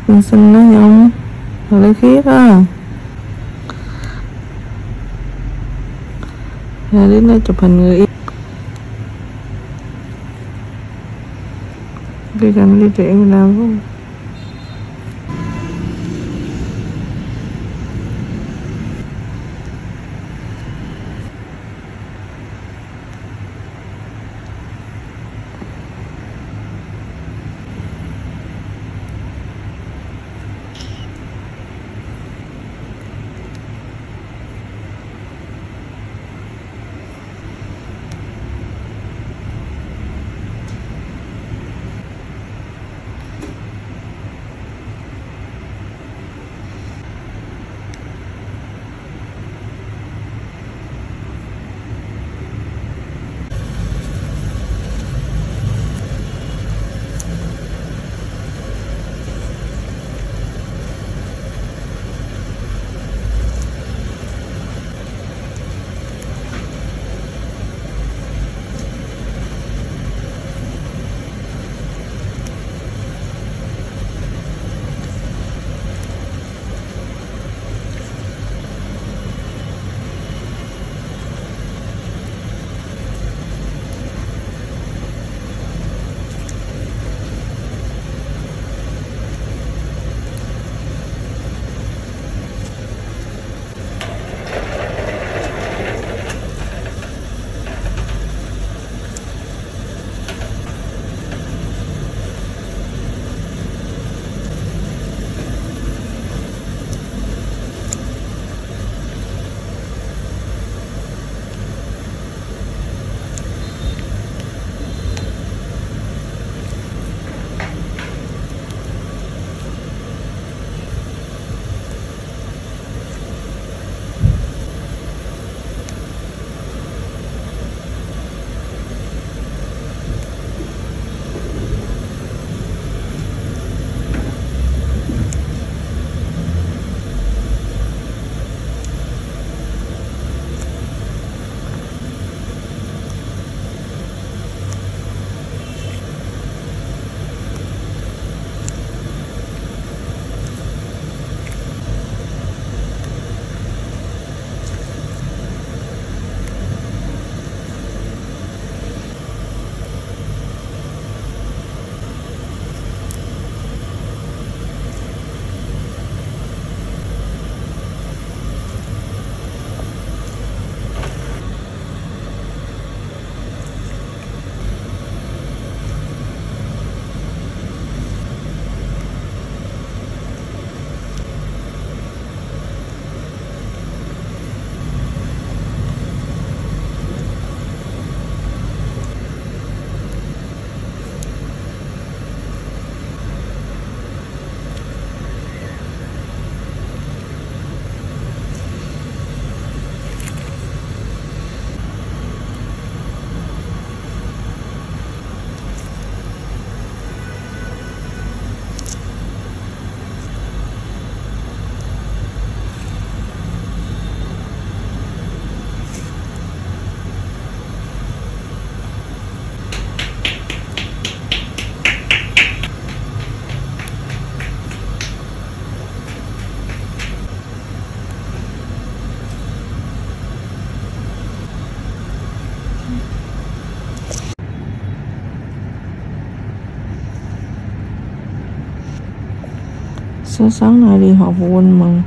xinh đó không? Rồi lấy khiết á. Rồi đến đây chụp hình người yêu. Đi cầm đi chuyện mình làm không? Sáng nay đi họp phụ huynh mà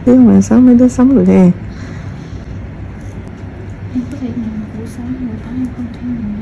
Nhưng mà sao mấy đứa sống rồi đây? Em có thể nhận một buổi sáng buổi tối em không thể nhận.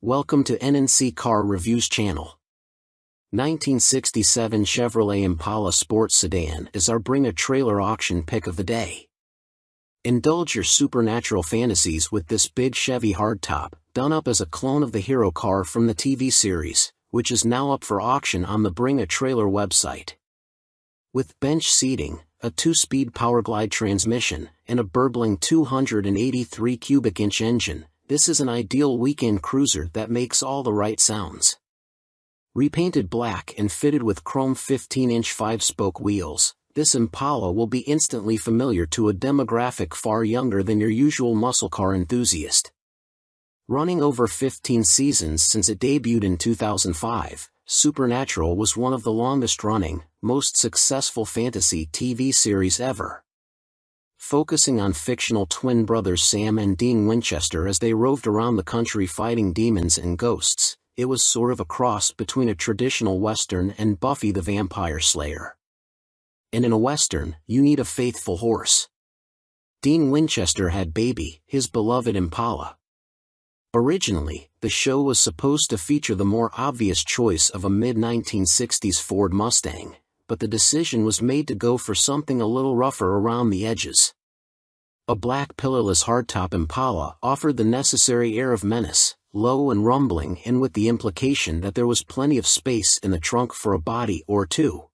Welcome to NNC Car Reviews channel. 1967 Chevrolet Impala Sports Sedan is our Bring a Trailer auction pick of the day. Indulge your supernatural fantasies with this big Chevy hardtop, done up as a clone of the hero car from the TV series, which is now up for auction on the Bring a Trailer website. With bench seating, a 2-speed Powerglide transmission, and a burbling 283 cubic inch engine, this is an ideal weekend cruiser that makes all the right sounds. Repainted black and fitted with chrome 15-inch 5-spoke wheels, this Impala will be instantly familiar to a demographic far younger than your usual muscle car enthusiast. Running over 15 seasons since it debuted in 2005, Supernatural was one of the longest-running, most successful fantasy TV series ever. Focusing on fictional twin brothers Sam and Dean Winchester as they roved around the country fighting demons and ghosts, it was sort of a cross between a traditional Western and Buffy the Vampire Slayer. And in a Western, you need a faithful horse. Dean Winchester had Baby, his beloved Impala. Originally, the show was supposed to feature the more obvious choice of a mid-1960s Ford Mustang, but the decision was made to go for something a little rougher around the edges. A black pillarless hardtop Impala offered the necessary air of menace, low and rumbling, and with the implication that there was plenty of space in the trunk for a body or two.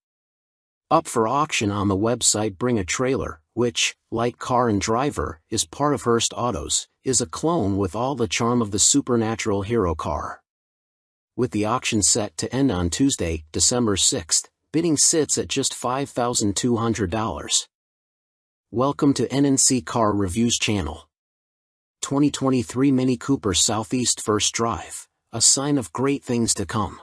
Up for auction on the website Bring a Trailer, which, like Car and Driver, is part of Hearst Autos, is a clone with all the charm of the supernatural hero car. With the auction set to end on Tuesday, December 6th, bidding sits at just $5,200. Welcome to NNC Car Reviews channel. 2023 Mini Cooper Southeast First Drive, a sign of great things to come.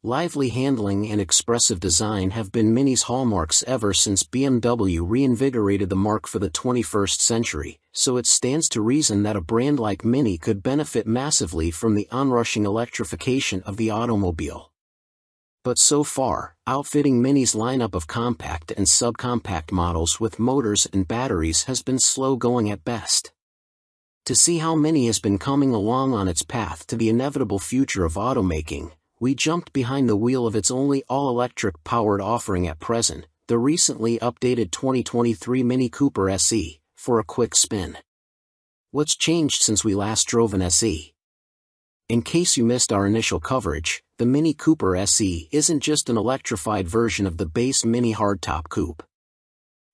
Lively handling and expressive design have been Mini's hallmarks ever since BMW reinvigorated the marque for the 21st century, so it stands to reason that a brand like Mini could benefit massively from the onrushing electrification of the automobile. But so far, outfitting Mini's lineup of compact and subcompact models with motors and batteries has been slow going at best. To see how Mini has been coming along on its path to the inevitable future of automaking, we jumped behind the wheel of its only all-electric powered offering at present, the recently updated 2023 Mini Cooper SE, for a quick spin. What's changed since we last drove an SE? In case you missed our initial coverage, the Mini Cooper SE isn't just an electrified version of the base Mini hardtop coupe.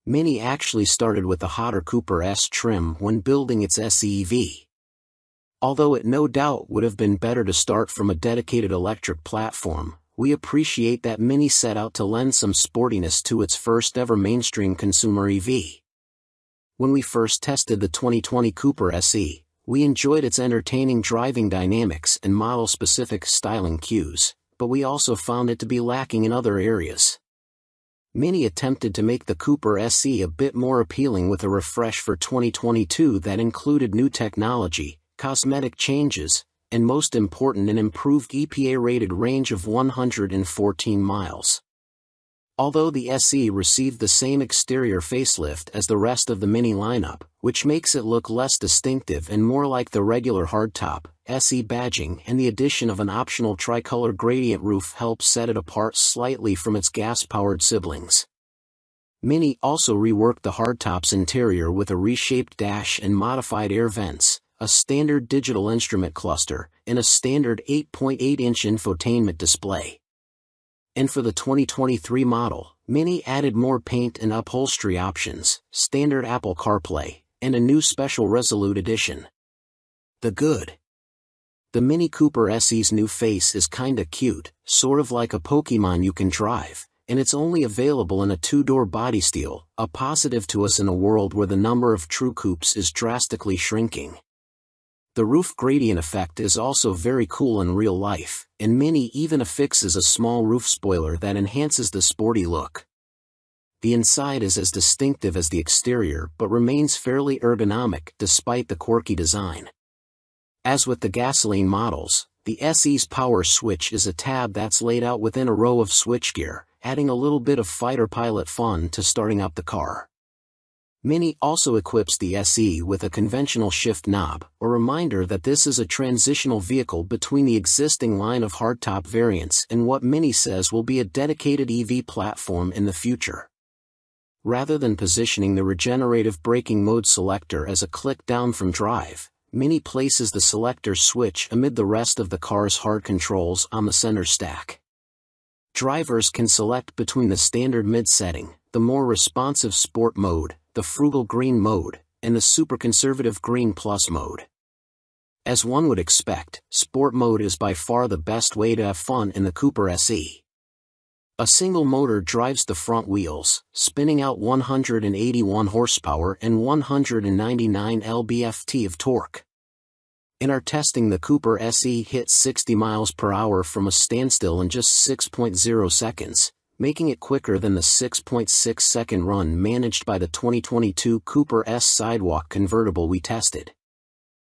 Mini actually started with the hotter Cooper S trim when building its SEV. Although it no doubt would have been better to start from a dedicated electric platform, we appreciate that Mini set out to lend some sportiness to its first ever mainstream consumer EV. When we first tested the 2020 Cooper SE, we enjoyed its entertaining driving dynamics and model-specific styling cues, but we also found it to be lacking in other areas. Mini attempted to make the Cooper SE a bit more appealing with a refresh for 2022 that included new technology, cosmetic changes, and most important, an improved EPA-rated range of 114 miles. Although the SE received the same exterior facelift as the rest of the Mini lineup, which makes it look less distinctive and more like the regular hardtop, SE badging and the addition of an optional tricolor gradient roof helps set it apart slightly from its gas-powered siblings. Mini also reworked the hardtop's interior with a reshaped dash and modified air vents, a standard digital instrument cluster, and a standard 8.8-inch infotainment display. And for the 2023 model, Mini added more paint and upholstery options, standard Apple CarPlay, and a new special Resolute edition. The good. The Mini Cooper SE's new face is kinda cute, sort of like a Pokemon you can drive, and it's only available in a two-door body steel, a positive to us in a world where the number of true coupes is drastically shrinking. The roof gradient effect is also very cool in real life, and Mini even affixes a small roof spoiler that enhances the sporty look. The inside is as distinctive as the exterior but remains fairly ergonomic despite the quirky design. As with the gasoline models, the SE's power switch is a tab that's laid out within a row of switchgear, adding a little bit of fighter pilot fun to starting up the car. Mini also equips the SE with a conventional shift knob, a reminder that this is a transitional vehicle between the existing line of hardtop variants and what Mini says will be a dedicated EV platform in the future. Rather than positioning the regenerative braking mode selector as a click down from drive, Mini places the selector switch amid the rest of the car's hard controls on the center stack. Drivers can select between the standard mid setting, the more responsive sport mode, the frugal green mode, and the super conservative green plus mode. As one would expect, sport mode is by far the best way to have fun in the Cooper SE. A single motor drives the front wheels, spinning out 181 horsepower and 199 lb-ft of torque. In our testing, the Cooper SE hit 60 miles per hour from a standstill in just 6.0 seconds. Making it quicker than the 6.6-second run managed by the 2022 Cooper S Sidewalk convertible we tested.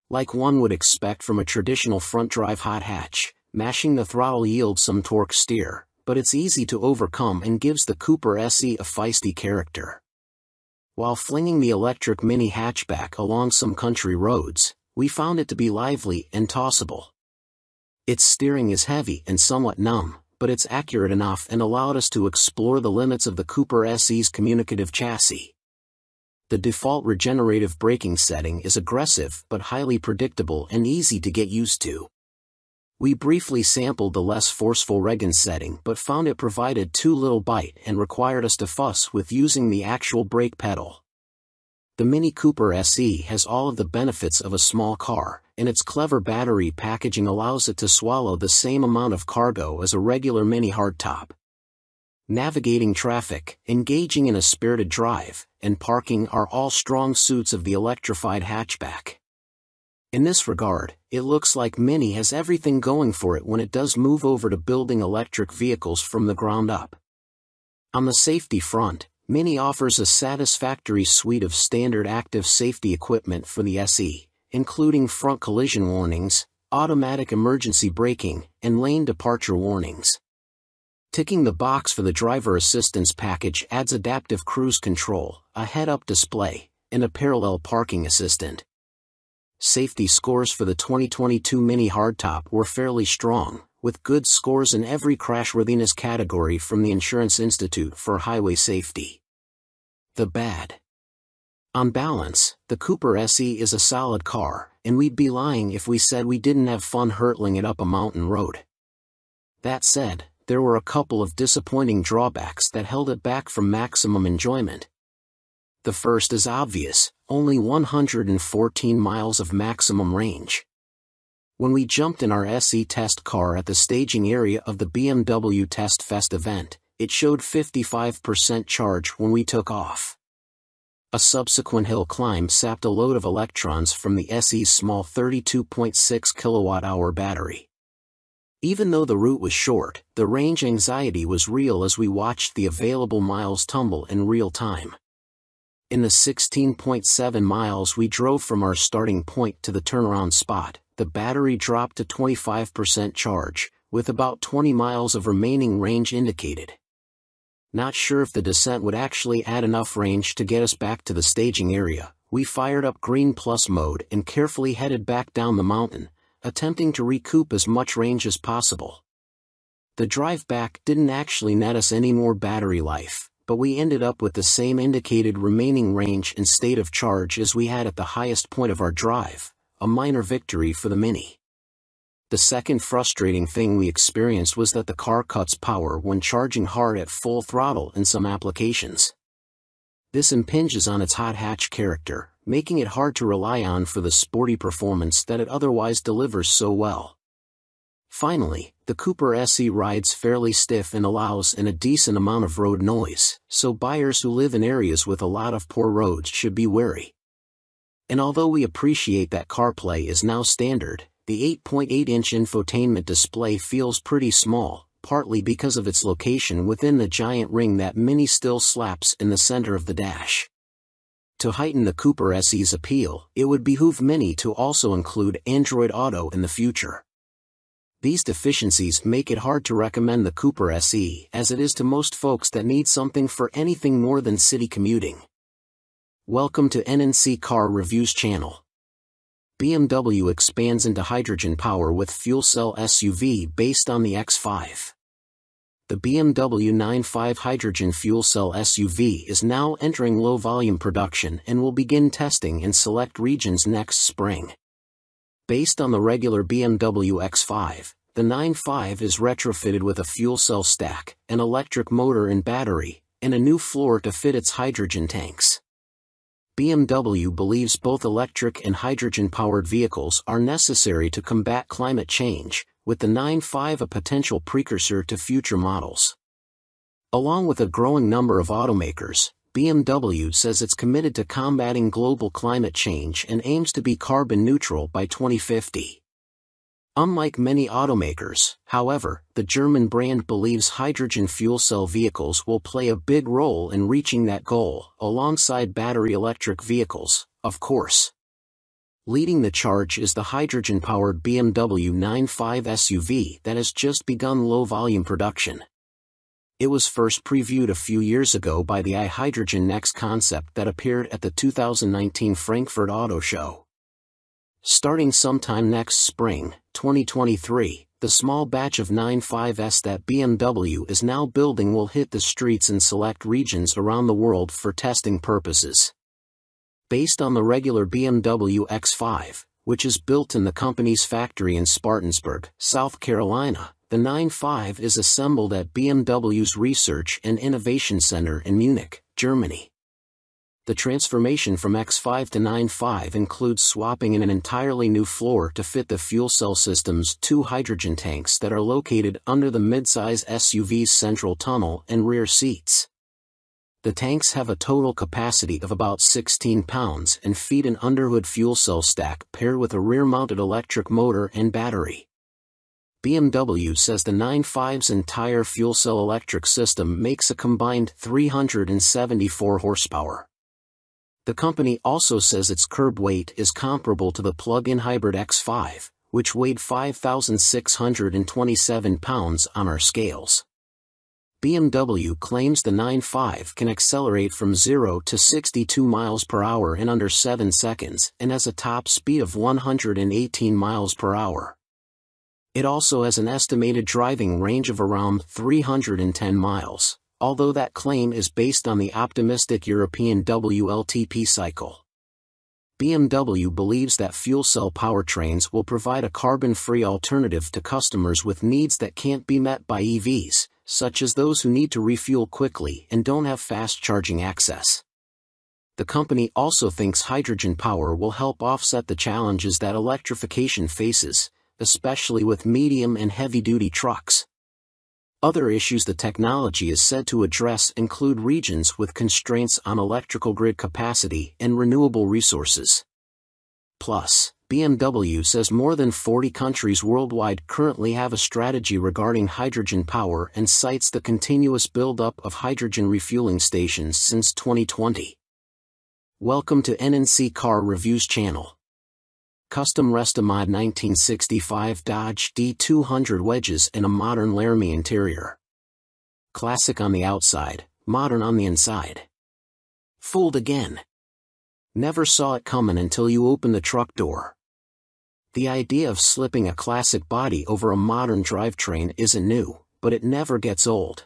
Like one would expect from a traditional front-drive hot hatch, mashing the throttle yields some torque steer, but it's easy to overcome and gives the Cooper SE a feisty character. While flinging the electric Mini hatchback along some country roads, we found it to be lively and tossable. Its steering is heavy and somewhat numb, but it's accurate enough and allowed us to explore the limits of the Cooper SE's communicative chassis. The default regenerative braking setting is aggressive but highly predictable and easy to get used to. We briefly sampled the less forceful Regen setting but found it provided too little bite and required us to fuss with using the actual brake pedal. The Mini Cooper SE has all of the benefits of a small car, and its clever battery packaging allows it to swallow the same amount of cargo as a regular Mini hardtop. Navigating traffic, engaging in a spirited drive, and parking are all strong suits of the electrified hatchback. In this regard, it looks like Mini has everything going for it when it does move over to building electric vehicles from the ground up. On the safety front, Mini offers a satisfactory suite of standard active safety equipment for the SE, including front collision warnings, automatic emergency braking, and lane departure warnings. Ticking the box for the driver assistance package adds adaptive cruise control, a head-up display, and a parallel parking assistant. Safety scores for the 2022 Mini hardtop were fairly strong, with good scores in every crashworthiness category from the Insurance Institute for Highway Safety. The bad. On balance, the Cooper SE is a solid car, and we'd be lying if we said we didn't have fun hurtling it up a mountain road. That said, there were a couple of disappointing drawbacks that held it back from maximum enjoyment. The first is obvious, only 114 miles of maximum range. When we jumped in our SE test car at the staging area of the BMW Test Fest event, it showed 55% charge when we took off. A subsequent hill climb sapped a load of electrons from the SE's small 32.6 kWh battery. Even though the route was short, the range anxiety was real as we watched the available miles tumble in real time. In the 16.7 miles we drove from our starting point to the turnaround spot, the battery dropped to 25% charge, with about 20 miles of remaining range indicated. Not sure if the descent would actually add enough range to get us back to the staging area, we fired up Green Plus mode and carefully headed back down the mountain, attempting to recoup as much range as possible. The drive back didn't actually net us any more battery life, but we ended up with the same indicated remaining range and state of charge as we had at the highest point of our drive, a minor victory for the Mini. The second frustrating thing we experienced was that the car cuts power when charging hard at full throttle in some applications. This impinges on its hot hatch character, making it hard to rely on for the sporty performance that it otherwise delivers so well. Finally, the Cooper SE rides fairly stiff and allows a decent amount of road noise, so buyers who live in areas with a lot of poor roads should be wary. And although we appreciate that CarPlay is now standard, the 8.8-inch infotainment display feels pretty small, partly because of its location within the giant ring that Mini still slaps in the center of the dash. To heighten the Cooper SE's appeal, it would behoove Mini to also include Android Auto in the future. These deficiencies make it hard to recommend the Cooper SE as it is to most folks that need something for anything more than city commuting. Welcome to NNC Car Reviews channel. BMW expands into hydrogen power with fuel cell SUV based on the X5. The BMW 9.5 hydrogen fuel cell SUV is now entering low-volume production and will begin testing in select regions next spring. Based on the regular BMW X5, the 9.5 is retrofitted with a fuel cell stack, an electric motor and battery, and a new floor to fit its hydrogen tanks. BMW believes both electric and hydrogen-powered vehicles are necessary to combat climate change, with the 9.5 a potential precursor to future models. Along with a growing number of automakers, BMW says it's committed to combating global climate change and aims to be carbon neutral by 2050. Unlike many automakers, however, the German brand believes hydrogen fuel cell vehicles will play a big role in reaching that goal, alongside battery electric vehicles, of course. Leading the charge is the hydrogen-powered BMW 9.5 SUV that has just begun low-volume production. It was first previewed a few years ago by the iHydrogen Next concept that appeared at the 2019 Frankfurt Auto Show. Starting sometime next spring, 2023, the small batch of 9.5s that BMW is now building will hit the streets in select regions around the world for testing purposes. Based on the regular BMW X5, which is built in the company's factory in Spartanburg, South Carolina, the 9.5 is assembled at BMW's Research and Innovation Center in Munich, Germany. The transformation from X5 to 9.5 includes swapping in an entirely new floor to fit the fuel cell system's two hydrogen tanks that are located under the midsize SUV's central tunnel and rear seats. The tanks have a total capacity of about 16 pounds and feed an underhood fuel cell stack paired with a rear-mounted electric motor and battery. BMW says the 9.5's entire fuel cell electric system makes a combined 374 horsepower. The company also says its curb weight is comparable to the plug-in hybrid X5, which weighed 5,627 pounds on our scales. BMW claims the 9.5 can accelerate from 0 to 62 miles per hour in under 7 seconds and has a top speed of 118 miles per hour. It also has an estimated driving range of around 310 miles. Although that claim is based on the optimistic European WLTP cycle. BMW believes that fuel cell powertrains will provide a carbon-free alternative to customers with needs that can't be met by EVs, such as those who need to refuel quickly and don't have fast charging access. The company also thinks hydrogen power will help offset the challenges that electrification faces, especially with medium and heavy-duty trucks. Other issues the technology is said to address include regions with constraints on electrical grid capacity and renewable resources. Plus, BMW says more than 40 countries worldwide currently have a strategy regarding hydrogen power and cites the continuous build-up of hydrogen refueling stations since 2020. Welcome to NNC Car Reviews channel. Custom Restomod 1965 Dodge D200 wedges in a modern Laramie interior. Classic on the outside, modern on the inside. Fooled again. Never saw it coming until you open the truck door. The idea of slipping a classic body over a modern drivetrain isn't new, but it never gets old.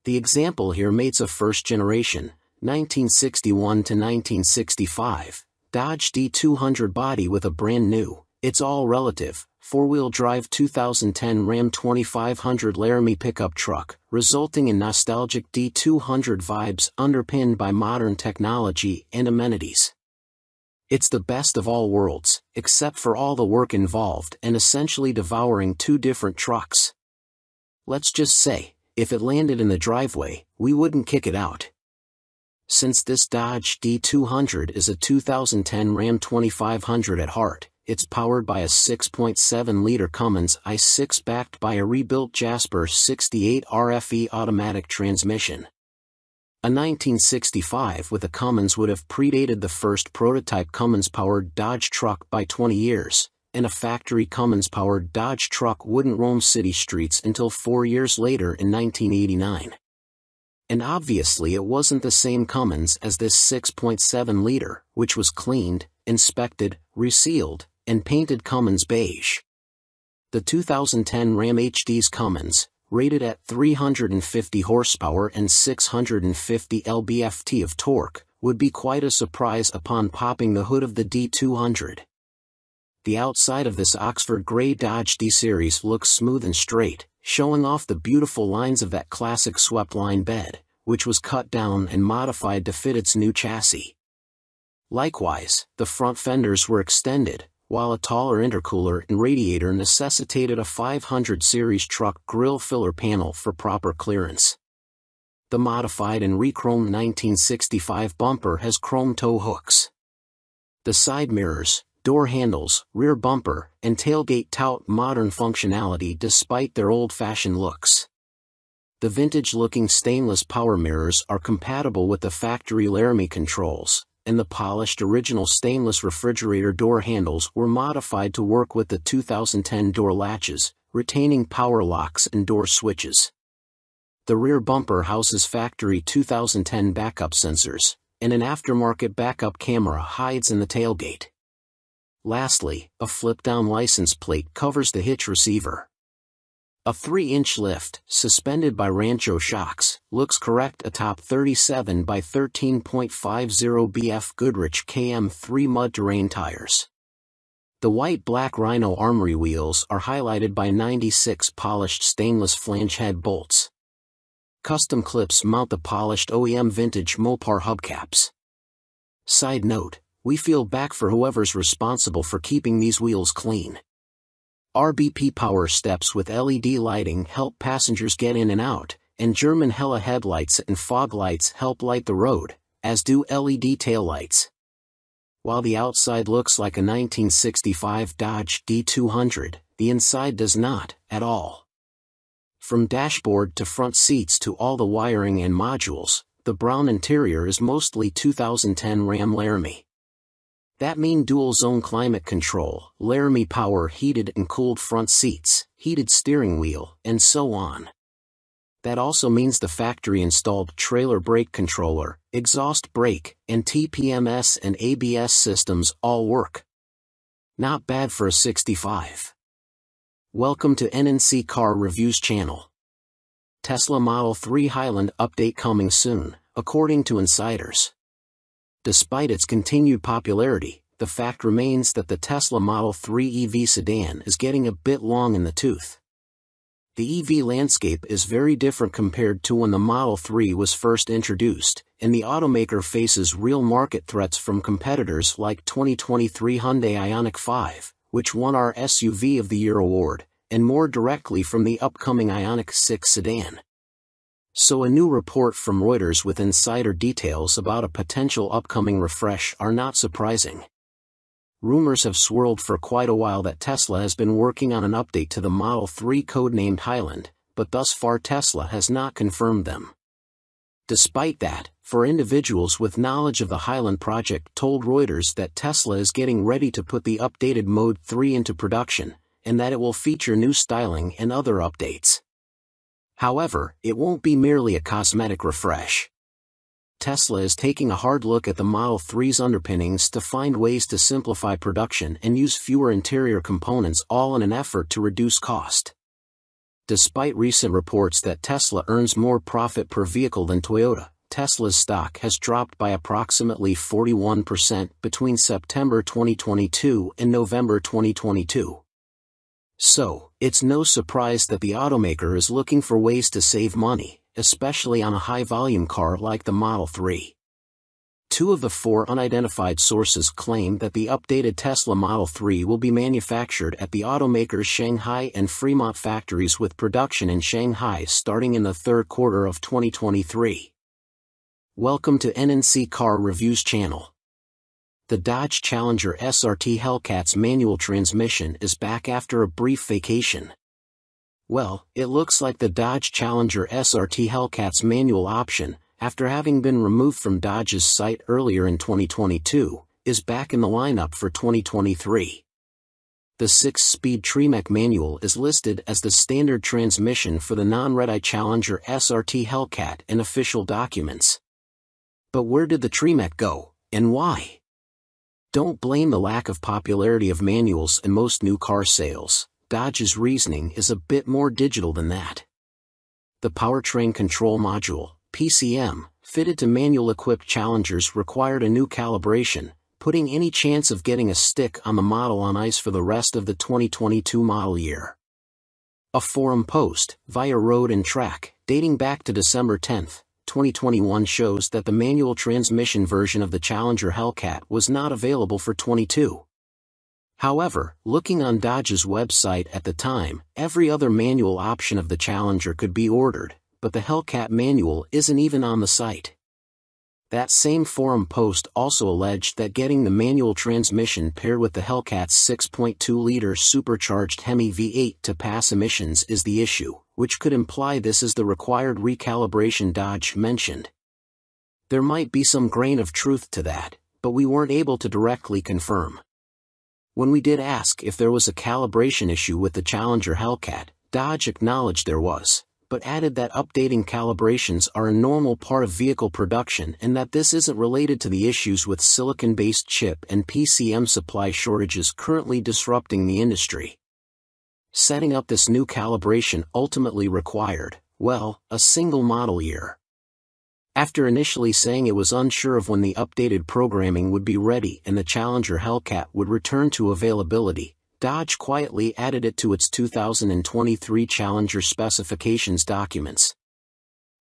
The example here mates a first generation, 1961 to 1965. Dodge D200 body with a brand new, it's all relative, four-wheel drive 2010 Ram 2500 Laramie pickup truck, resulting in nostalgic D200 vibes underpinned by modern technology and amenities. It's the best of all worlds, except for all the work involved and essentially devouring two different trucks. Let's just say, if it landed in the driveway, we wouldn't kick it out. Since this Dodge D200 is a 2010 Ram 2500 at heart, it's powered by a 6.7-liter Cummins i6 backed by a rebuilt Jasper 68 RFE automatic transmission. A 1965 with a Cummins would have predated the first prototype Cummins-powered Dodge truck by 20 years, and a factory Cummins-powered Dodge truck wouldn't roam city streets until 4 years later in 1989. And obviously it wasn't the same Cummins as this 6.7-liter, which was cleaned, inspected, resealed, and painted Cummins beige. The 2010 Ram HD's Cummins, rated at 350 horsepower and 650 lb-ft of torque, would be quite a surprise upon popping the hood of the D200. The outside of this Oxford Grey Dodge D-Series looks smooth and straight, showing off the beautiful lines of that classic swept-line bed, which was cut down and modified to fit its new chassis. Likewise, the front fenders were extended, while a taller intercooler and radiator necessitated a 500 series truck grille filler panel for proper clearance. The modified and re-chromed 1965 bumper has chrome tow hooks. The side mirrors, door handles, rear bumper, and tailgate tout modern functionality despite their old-fashioned looks. The vintage-looking stainless power mirrors are compatible with the factory Laramie controls, and the polished original stainless refrigerator door handles were modified to work with the 2010 door latches, retaining power locks and door switches. The rear bumper houses factory 2010 backup sensors, and an aftermarket backup camera hides in the tailgate. Lastly, a flip-down license plate covers the hitch receiver. A 3-inch lift, suspended by Rancho shocks, looks correct atop 37 by 13.50 BF Goodrich KM3 mud terrain tires. The white-black Rhino Armory wheels are highlighted by 96 polished stainless flange head bolts. Custom clips mount the polished OEM vintage Mopar hubcaps. Side note, we feel back for whoever's responsible for keeping these wheels clean. RBP power steps with LED lighting help passengers get in and out, and German Hella headlights and fog lights help light the road, as do LED taillights. While the outside looks like a 1965 Dodge D200, the inside does not, at all. From dashboard to front seats to all the wiring and modules, the brown interior is mostly 2010 Ram Laramie. That means dual-zone climate control, Laramie power heated and cooled front seats, heated steering wheel, and so on. That also means the factory-installed trailer brake controller, exhaust brake, and TPMS and ABS systems all work. Not bad for a 65. Welcome to NNC Car Reviews channel. Tesla Model 3 Highland update coming soon, according to insiders. Despite its continued popularity, the fact remains that the Tesla Model 3 EV sedan is getting a bit long in the tooth. The EV landscape is very different compared to when the Model 3 was first introduced, and the automaker faces real market threats from competitors like 2023 Hyundai Ioniq 5, which won our SUV of the Year award, and more directly from the upcoming Ioniq 6 sedan. So a new report from Reuters with insider details about a potential upcoming refresh are not surprising. Rumors have swirled for quite a while that Tesla has been working on an update to the Model 3 codenamed Highland, but thus far Tesla has not confirmed them. Despite that, for individuals with knowledge of the Highland project told Reuters that Tesla is getting ready to put the updated Mode 3 into production, and that it will feature new styling and other updates. However, it won't be merely a cosmetic refresh. Tesla is taking a hard look at the Model 3's underpinnings to find ways to simplify production and use fewer interior components, all in an effort to reduce cost. Despite recent reports that Tesla earns more profit per vehicle than Toyota, Tesla's stock has dropped by approximately 41% between September 2022 and November 2022. So, it's no surprise that the automaker is looking for ways to save money, especially on a high-volume car like the Model 3. 2 of the 4 unidentified sources claim that the updated Tesla Model 3 will be manufactured at the automaker's Shanghai and Fremont factories, with production in Shanghai starting in the third quarter of 2023. Welcome to NNC Car Reviews channel. The Dodge Challenger SRT Hellcat's manual transmission is back after a brief vacation. Well, it looks like the Dodge Challenger SRT Hellcat's manual option, after having been removed from Dodge's site earlier in 2022, is back in the lineup for 2023. The 6-speed Tremec manual is listed as the standard transmission for the non-red-eye Challenger SRT Hellcat in official documents. But where did the Tremec go, and why? Don't blame the lack of popularity of manuals in most new car sales. Dodge's reasoning is a bit more digital than that. The Powertrain Control Module, PCM, fitted to manual-equipped Challengers required a new calibration, putting any chance of getting a stick on the model on ice for the rest of the 2022 model year. A forum post, via Road and Track, dating back to December 10, 2021 shows that the manual transmission version of the Challenger Hellcat was not available for 2022. However, looking on Dodge's website at the time, every other manual option of the Challenger could be ordered, but the Hellcat manual isn't even on the site. That same forum post also alleged that getting the manual transmission paired with the Hellcat's 6.2-liter supercharged Hemi V8 to pass emissions is the issue, which could imply this is the required recalibration Dodge mentioned. There might be some grain of truth to that, but we weren't able to directly confirm. When we did ask if there was a calibration issue with the Challenger Hellcat, Dodge acknowledged there was, but added that updating calibrations are a normal part of vehicle production and that this isn't related to the issues with silicon-based chip and PCM supply shortages currently disrupting the industry. Setting up this new calibration ultimately required, well, a single model year. After initially saying it was unsure of when the updated programming would be ready and the Challenger Hellcat would return to availability, Dodge quietly added it to its 2023 Challenger specifications documents.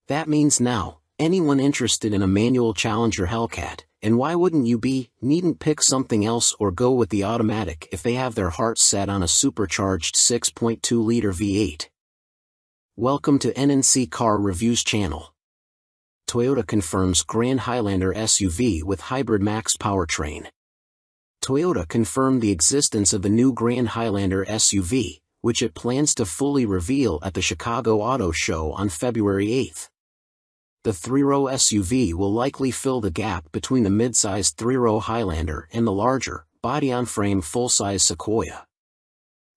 That means now, anyone interested in a manual Challenger Hellcat, and why wouldn't you be, needn't pick something else or go with the automatic if they have their hearts set on a supercharged 6.2-liter V8. Welcome to NNC Car Reviews channel. Toyota confirms Grand Highlander SUV with hybrid max powertrain. Toyota confirmed the existence of the new Grand Highlander SUV, which it plans to fully reveal at the Chicago Auto Show on February 8. The 3-row SUV will likely fill the gap between the mid-sized 3-row Highlander and the larger, body-on-frame full-size Sequoia.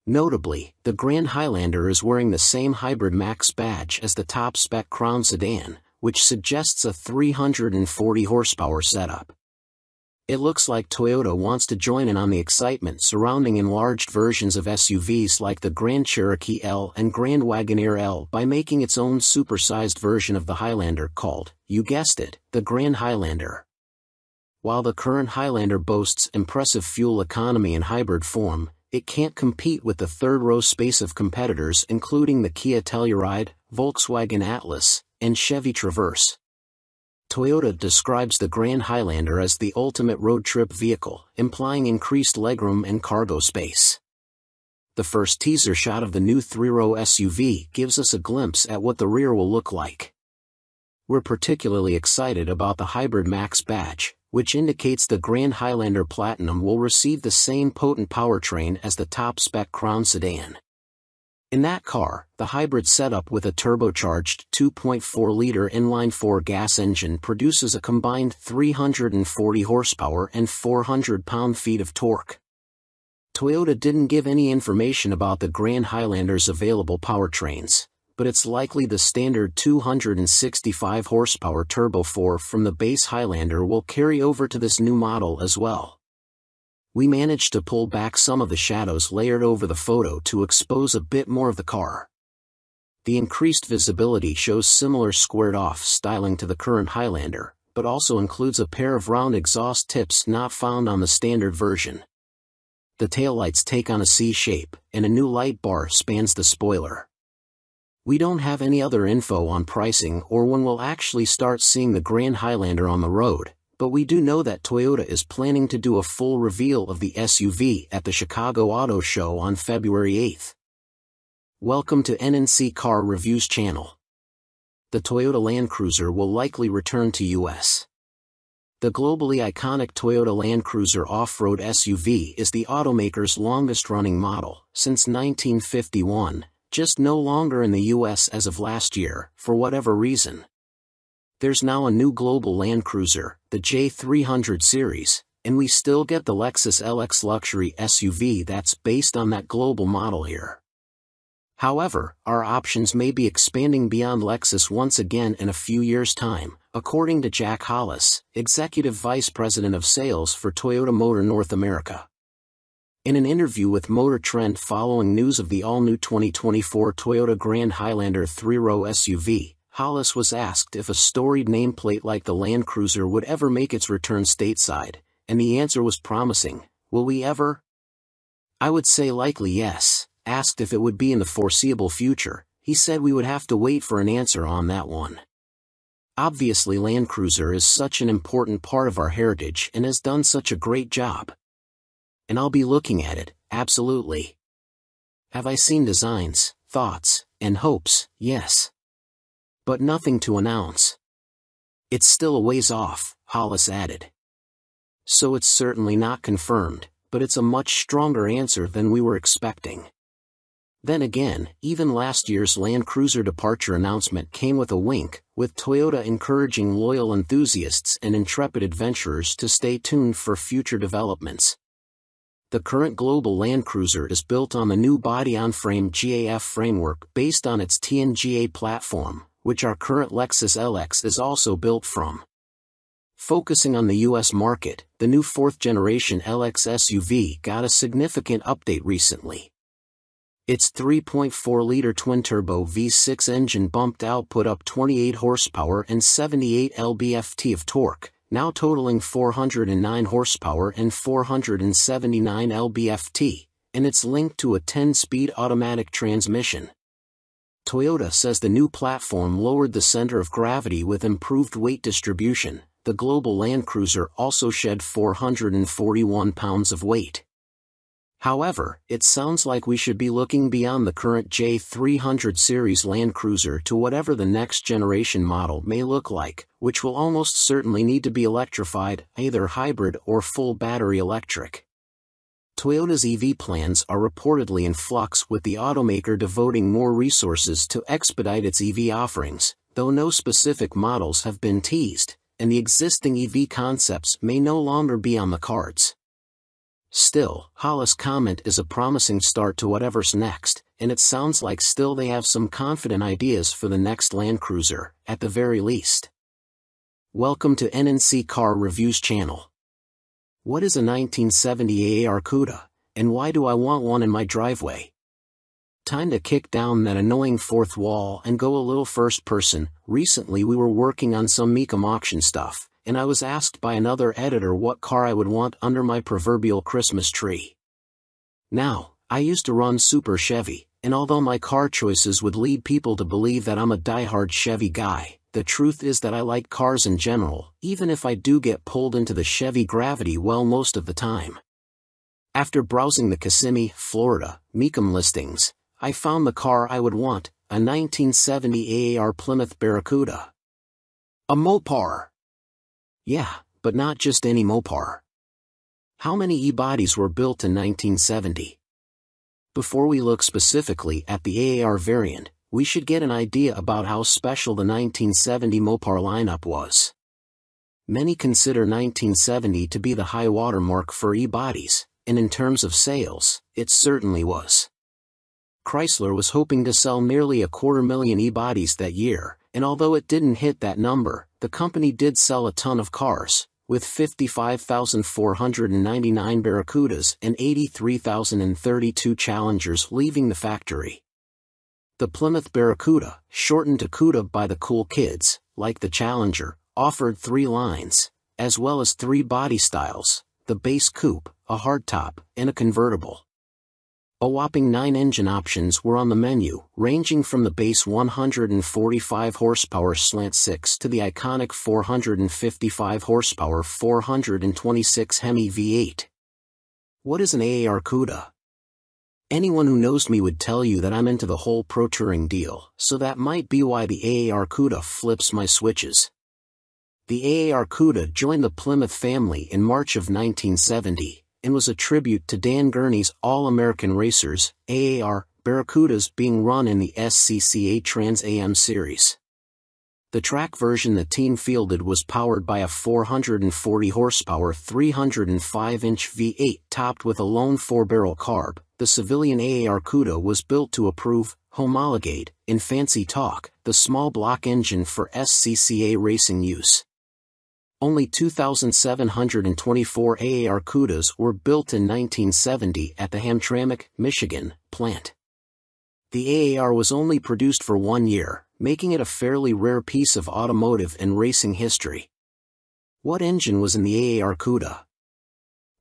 Notably, the Grand Highlander is wearing the same Hybrid Max badge as the top-spec Crown sedan, which suggests a 340 horsepower setup. It looks like Toyota wants to join in on the excitement surrounding enlarged versions of SUVs like the Grand Cherokee L and Grand Wagoneer L by making its own supersized version of the Highlander called, you guessed it, the Grand Highlander. While the current Highlander boasts impressive fuel economy and hybrid form, it can't compete with the third-row space of competitors including the Kia Telluride, Volkswagen Atlas, and Chevy Traverse. Toyota describes the Grand Highlander as the ultimate road trip vehicle, implying increased legroom and cargo space. The first teaser shot of the new three-row SUV gives us a glimpse at what the rear will look like. We're particularly excited about the Hybrid Max badge, which indicates the Grand Highlander Platinum will receive the same potent powertrain as the top-spec Crown sedan. In that car, the hybrid setup with a turbocharged 2.4-liter inline-4 gas engine produces a combined 340 horsepower and 400 pound-feet of torque. Toyota didn't give any information about the Grand Highlander's available powertrains, but it's likely the standard 265 horsepower Turbo 4 from the base Highlander will carry over to this new model as well. We managed to pull back some of the shadows layered over the photo to expose a bit more of the car. The increased visibility shows similar squared-off styling to the current Highlander, but also includes a pair of round exhaust tips not found on the standard version. The taillights take on a C shape, and a new light bar spans the spoiler. We don't have any other info on pricing or when we'll actually start seeing the Grand Highlander on the road, but we do know that Toyota is planning to do a full reveal of the SUV at the Chicago Auto Show on February 8th. Welcome to NNC Car Reviews channel. The Toyota Land Cruiser will likely return to US. The globally iconic Toyota Land Cruiser off-road SUV is the automaker's longest-running model, since 1951, just no longer in the US as of last year, for whatever reason. There's now a new global Land Cruiser, the J300 series, and we still get the Lexus LX luxury SUV that's based on that global model here. However, our options may be expanding beyond Lexus once again in a few years' time, according to Jack Hollis, Executive Vice President of Sales for Toyota Motor North America. In an interview with Motor Trend following news of the all-new 2024 Toyota Grand Highlander three-row SUV, Hollis was asked if a storied nameplate like the Land Cruiser would ever make its return stateside, and the answer was promising. Will we ever? I would say likely yes. Asked if it would be in the foreseeable future, he said we would have to wait for an answer on that one. Obviously Land Cruiser is such an important part of our heritage and has done such a great job. And I'll be looking at it, absolutely. Have I seen designs, thoughts, and hopes? Yes. But nothing to announce. It's still a ways off, Hollis added. So it's certainly not confirmed, but it's a much stronger answer than we were expecting. Then again, even last year's Land Cruiser departure announcement came with a wink, with Toyota encouraging loyal enthusiasts and intrepid adventurers to stay tuned for future developments. The current global Land Cruiser is built on the new body-on-frame GAF framework based on its TNGA platform, which our current Lexus LX is also built from. Focusing on the US market, the new fourth-generation LX SUV got a significant update recently. Its 3.4-liter twin-turbo V6 engine bumped output up 28 horsepower and 78 lb-ft of torque, now totaling 409 horsepower and 479 lb-ft, and it's linked to a 10-speed automatic transmission. Toyota says the new platform lowered the center of gravity with improved weight distribution. The global Land Cruiser also shed 441 pounds of weight. However, it sounds like we should be looking beyond the current J300 series Land Cruiser to whatever the next generation model may look like, which will almost certainly need to be electrified, either hybrid or full battery electric. Toyota's EV plans are reportedly in flux, with the automaker devoting more resources to expedite its EV offerings, though no specific models have been teased, and the existing EV concepts may no longer be on the cards. Still, Hollis' comment is a promising start to whatever's next, and it sounds like still they have some confident ideas for the next Land Cruiser, at the very least. Welcome to NNC Car Reviews channel. What is a 1970 AAR CUDA, and why do I want one in my driveway? Time to kick down that annoying fourth wall and go a little first person. Recently we were working on some Mecum auction stuff, and I was asked by another editor what car I would want under my proverbial Christmas tree. Now, I used to run Super Chevy, and although my car choices would lead people to believe that I'm a diehard Chevy guy, the truth is that I like cars in general, even if I do get pulled into the Chevy Gravity well most of the time. After browsing the Kissimmee, Florida, Mecum listings, I found the car I would want, a 1970 AAR Plymouth Barracuda. A Mopar. Yeah, but not just any Mopar. How many E-bodies were built in 1970? Before we look specifically at the AAR variant, we should get an idea about how special the 1970 Mopar lineup was. Many consider 1970 to be the high watermark for E-bodies, and in terms of sales, it certainly was. Chrysler was hoping to sell nearly 250,000 E-bodies that year, and although it didn't hit that number, the company did sell a ton of cars, with 55,499 Barracudas and 83,032 Challengers leaving the factory. The Plymouth Barracuda, shortened to CUDA by the cool kids, like the Challenger, offered 3 lines, as well as 3 body styles: the base coupe, a hardtop, and a convertible. A whopping 9 engine options were on the menu, ranging from the base 145 horsepower Slant 6 to the iconic 455 horsepower 426 Hemi V8. What is an AAR CUDA? Anyone who knows me would tell you that I'm into the whole pro touring deal, so that might be why the AAR CUDA flips my switches. The AAR CUDA joined the Plymouth family in March of 1970, and was a tribute to Dan Gurney's All-American Racers, AAR, Barracudas being run in the SCCA Trans Am series. The track version the team fielded was powered by a 440 horsepower 305-inch V8 topped with a lone 4-barrel carb. The civilian AAR CUDA was built to approve, homologate, in fancy talk, the small block engine for SCCA racing use. Only 2,724 AAR CUDAs were built in 1970 at the Hamtramck, Michigan, plant. The AAR was only produced for 1 year, making it a fairly rare piece of automotive and racing history. What engine was in the AAR CUDA?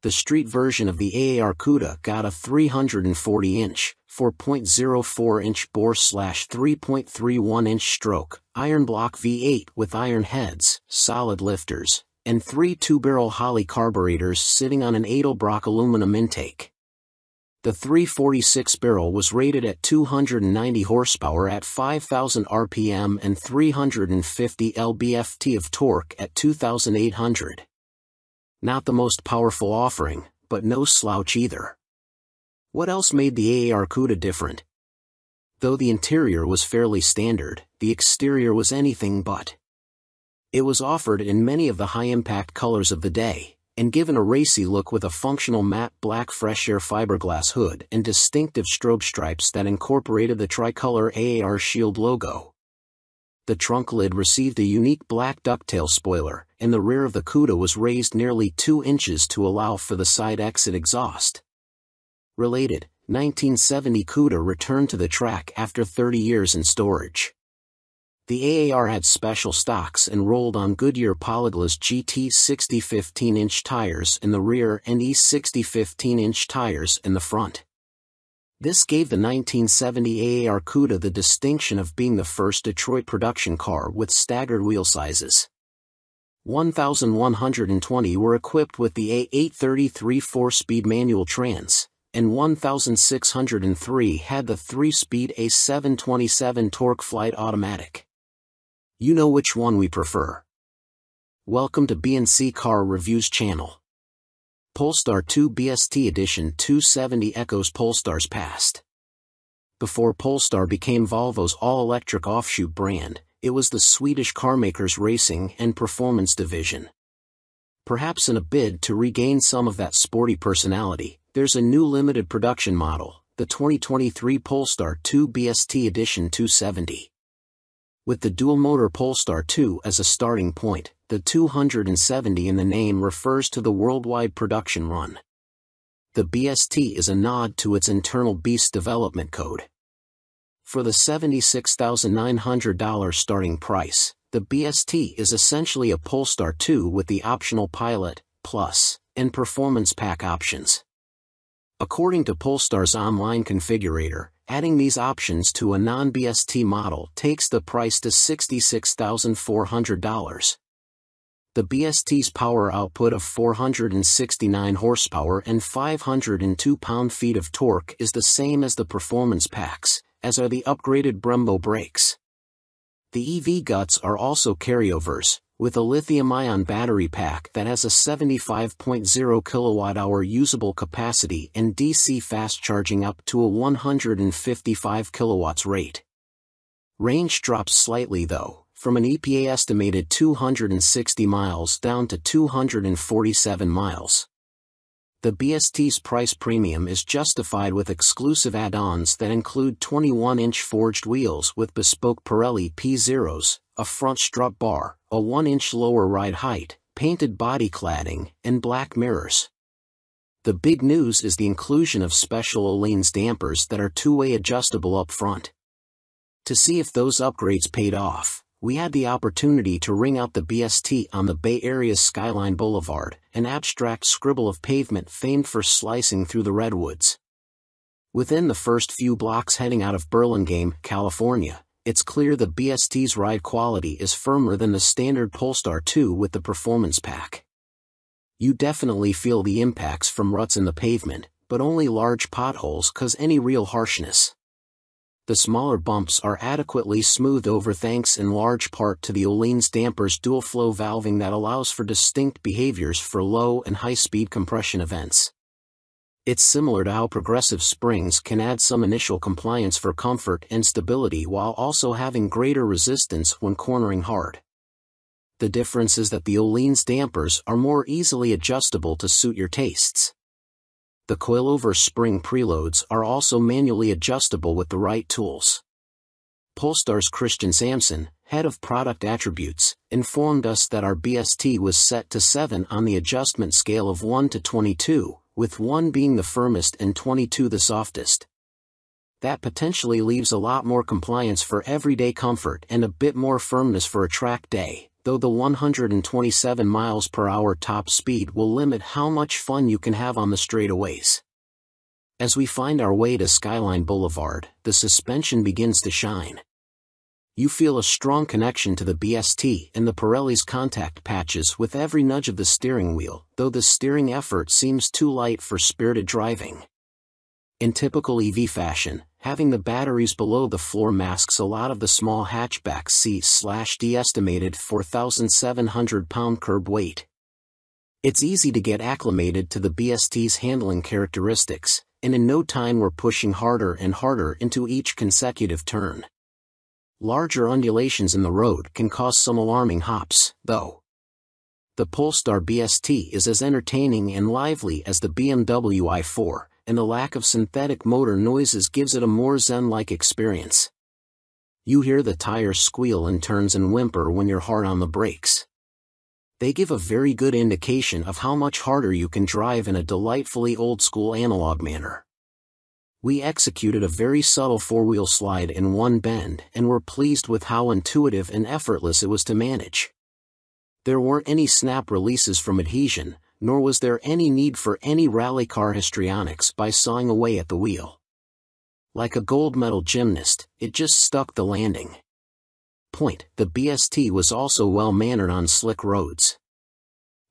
The street version of the AAR CUDA got a 340-inch, 4.04-inch bore/3.31-inch stroke, iron block V8 with iron heads, solid lifters, and 3 2-barrel Holley carburetors sitting on an Edelbrock aluminum intake. The 346-barrel was rated at 290 horsepower at 5,000 RPM and 350 lb-ft of torque at 2,800. Not the most powerful offering, but no slouch either. What else made the AAR CUDA different? Though the interior was fairly standard, the exterior was anything but. It was offered in many of the high-impact colors of the day, and given a racy look with a functional matte black fresh air fiberglass hood and distinctive strobe stripes that incorporated the tricolor AAR Shield logo. The trunk lid received a unique black ducktail spoiler, and the rear of the CUDA was raised nearly 2 inches to allow for the side exit exhaust. Related, 1970 CUDA returned to the track after 30 years in storage. The AAR had special stocks and rolled on Goodyear Polyglas GT 60 15-inch tires in the rear and E60 15-inch tires in the front. This gave the 1970 AAR CUDA the distinction of being the first Detroit production car with staggered wheel sizes. 1,120 were equipped with the A833 4-speed manual trans, and 1,603 had the 3-speed A727 Torque Flight automatic. You know which one we prefer. Welcome to B&C Car Reviews channel. Polestar 2 BST Edition 270 echoes Polestar's past. Before Polestar became Volvo's all-electric offshoot brand, it was the Swedish carmaker's racing and performance division. Perhaps in a bid to regain some of that sporty personality, there's a new limited production model, the 2023 Polestar 2 BST Edition 270. With the dual-motor Polestar 2 as a starting point, the 270 in the name refers to the worldwide production run. The BST is a nod to its internal BEAST development code. For the $76,900 starting price, the BST is essentially a Polestar 2 with the optional Pilot, Plus, and Performance Pack options. According to Polestar's online configurator, adding these options to a non-BST model takes the price to $66,400. The BST's power output of 469 horsepower and 502 pound-feet of torque is the same as the performance packs, as are the upgraded Brembo brakes. The EV guts are also carryovers, with a lithium-ion battery pack that has a 75.0 kWh usable capacity and DC fast charging up to a 155 kW rate. Range drops slightly though, from an EPA estimated 260 miles down to 247 miles. The BST's price premium is justified with exclusive add-ons that include 21-inch forged wheels with bespoke Pirelli P0s, a front strut bar, a 1-inch lower ride height, painted body cladding, and black mirrors. The big news is the inclusion of special Öhlins dampers that are two-way adjustable up front. To see if those upgrades paid off, we had the opportunity to ring out the BST on the Bay Area's Skyline Boulevard, an abstract scribble of pavement famed for slicing through the redwoods. Within the first few blocks heading out of Burlingame, California, it's clear the BST's ride quality is firmer than the standard Polestar 2 with the performance pack. You definitely feel the impacts from ruts in the pavement, but only large potholes cause any real harshness. The smaller bumps are adequately smoothed over thanks in large part to the Öhlins dampers dual flow valving that allows for distinct behaviors for low and high-speed compression events. It's similar to how progressive springs can add some initial compliance for comfort and stability while also having greater resistance when cornering hard. The difference is that the Öhlins dampers are more easily adjustable to suit your tastes. The coilover spring preloads are also manually adjustable with the right tools. Polestar's Christian Sampson, head of product attributes, informed us that our BST was set to 7 on the adjustment scale of 1 to 22, with 1 being the firmest and 22 the softest. That potentially leaves a lot more compliance for everyday comfort and a bit more firmness for a track day, though the 127 miles per hour top speed will limit how much fun you can have on the straightaways. As we find our way to Skyline Boulevard, the suspension begins to shine. You feel a strong connection to the BST and the Pirelli's contact patches with every nudge of the steering wheel, though the steering effort seems too light for spirited driving. In typical EV fashion, having the batteries below the floor masks a lot of the small hatchback C/D estimated 4,700 pound curb weight. It's easy to get acclimated to the BST's handling characteristics, and in no time we're pushing harder and harder into each consecutive turn. Larger undulations in the road can cause some alarming hops, though. The Polestar BST is as entertaining and lively as the BMW i4, and the lack of synthetic motor noises gives it a more zen-like experience. You hear the tires squeal in turns and whimper when you're hard on the brakes. They give a very good indication of how much harder you can drive in a delightfully old-school analog manner. We executed a very subtle four-wheel slide in one bend and were pleased with how intuitive and effortless it was to manage. There weren't any snap releases from adhesion, nor was there any need for any rally car histrionics by sawing away at the wheel. Like a gold medal gymnast, it just stuck the landing. The BST was also well-mannered on slick roads.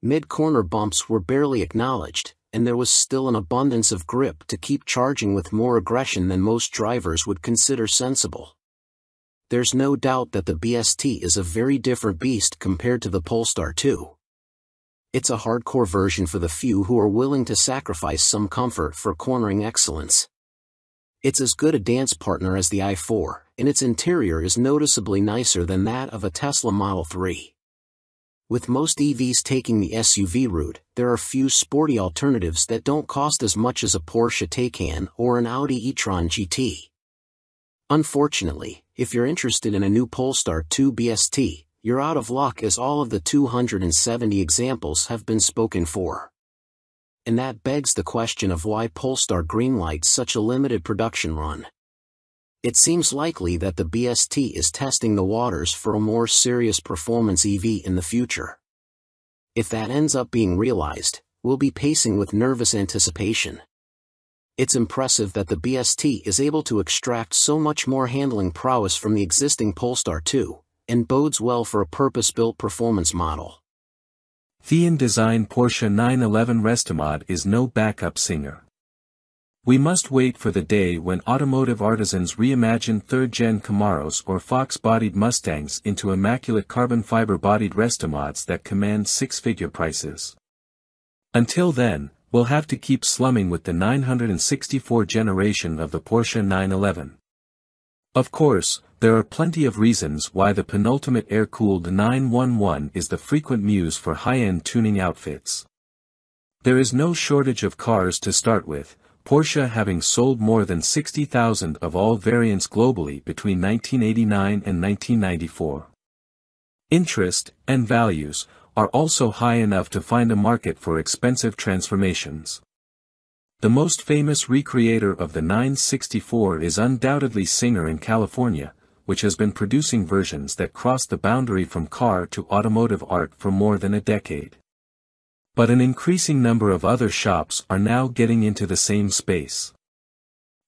Mid-corner bumps were barely acknowledged, and there was still an abundance of grip to keep charging with more aggression than most drivers would consider sensible. There's no doubt that the BST is a very different beast compared to the Polestar 2. It's a hardcore version for the few who are willing to sacrifice some comfort for cornering excellence. It's as good a dance partner as the i4, and its interior is noticeably nicer than that of a Tesla Model 3. With most EVs taking the SUV route, there are few sporty alternatives that don't cost as much as a Porsche Taycan or an Audi e-tron GT. Unfortunately, if you're interested in a new Polestar 2 BST, you're out of luck as all of the 270 examples have been spoken for. And that begs the question of why Polestar greenlights such a limited production run. It seems likely that the BST is testing the waters for a more serious performance EV in the future. If that ends up being realized, we'll be pacing with nervous anticipation. It's impressive that the BST is able to extract so much more handling prowess from the existing Polestar 2, and bodes well for a purpose-built performance model. Thean Design Porsche 911 Restomod is no backup singer. We must wait for the day when automotive artisans reimagine third-gen Camaros or Fox-bodied Mustangs into immaculate carbon fiber-bodied Restomods that command six-figure prices. Until then, we'll have to keep slumming with the 964 generation of the Porsche 911. Of course, there are plenty of reasons why the penultimate air-cooled 911 is the frequent muse for high-end tuning outfits. There is no shortage of cars to start with, Porsche having sold more than 60,000 of all variants globally between 1989 and 1994. Interest, and values, are also high enough to find a market for expensive transformations. The most famous recreator of the 964 is undoubtedly Singer in California, which has been producing versions that cross the boundary from car to automotive art for more than a decade. But an increasing number of other shops are now getting into the same space.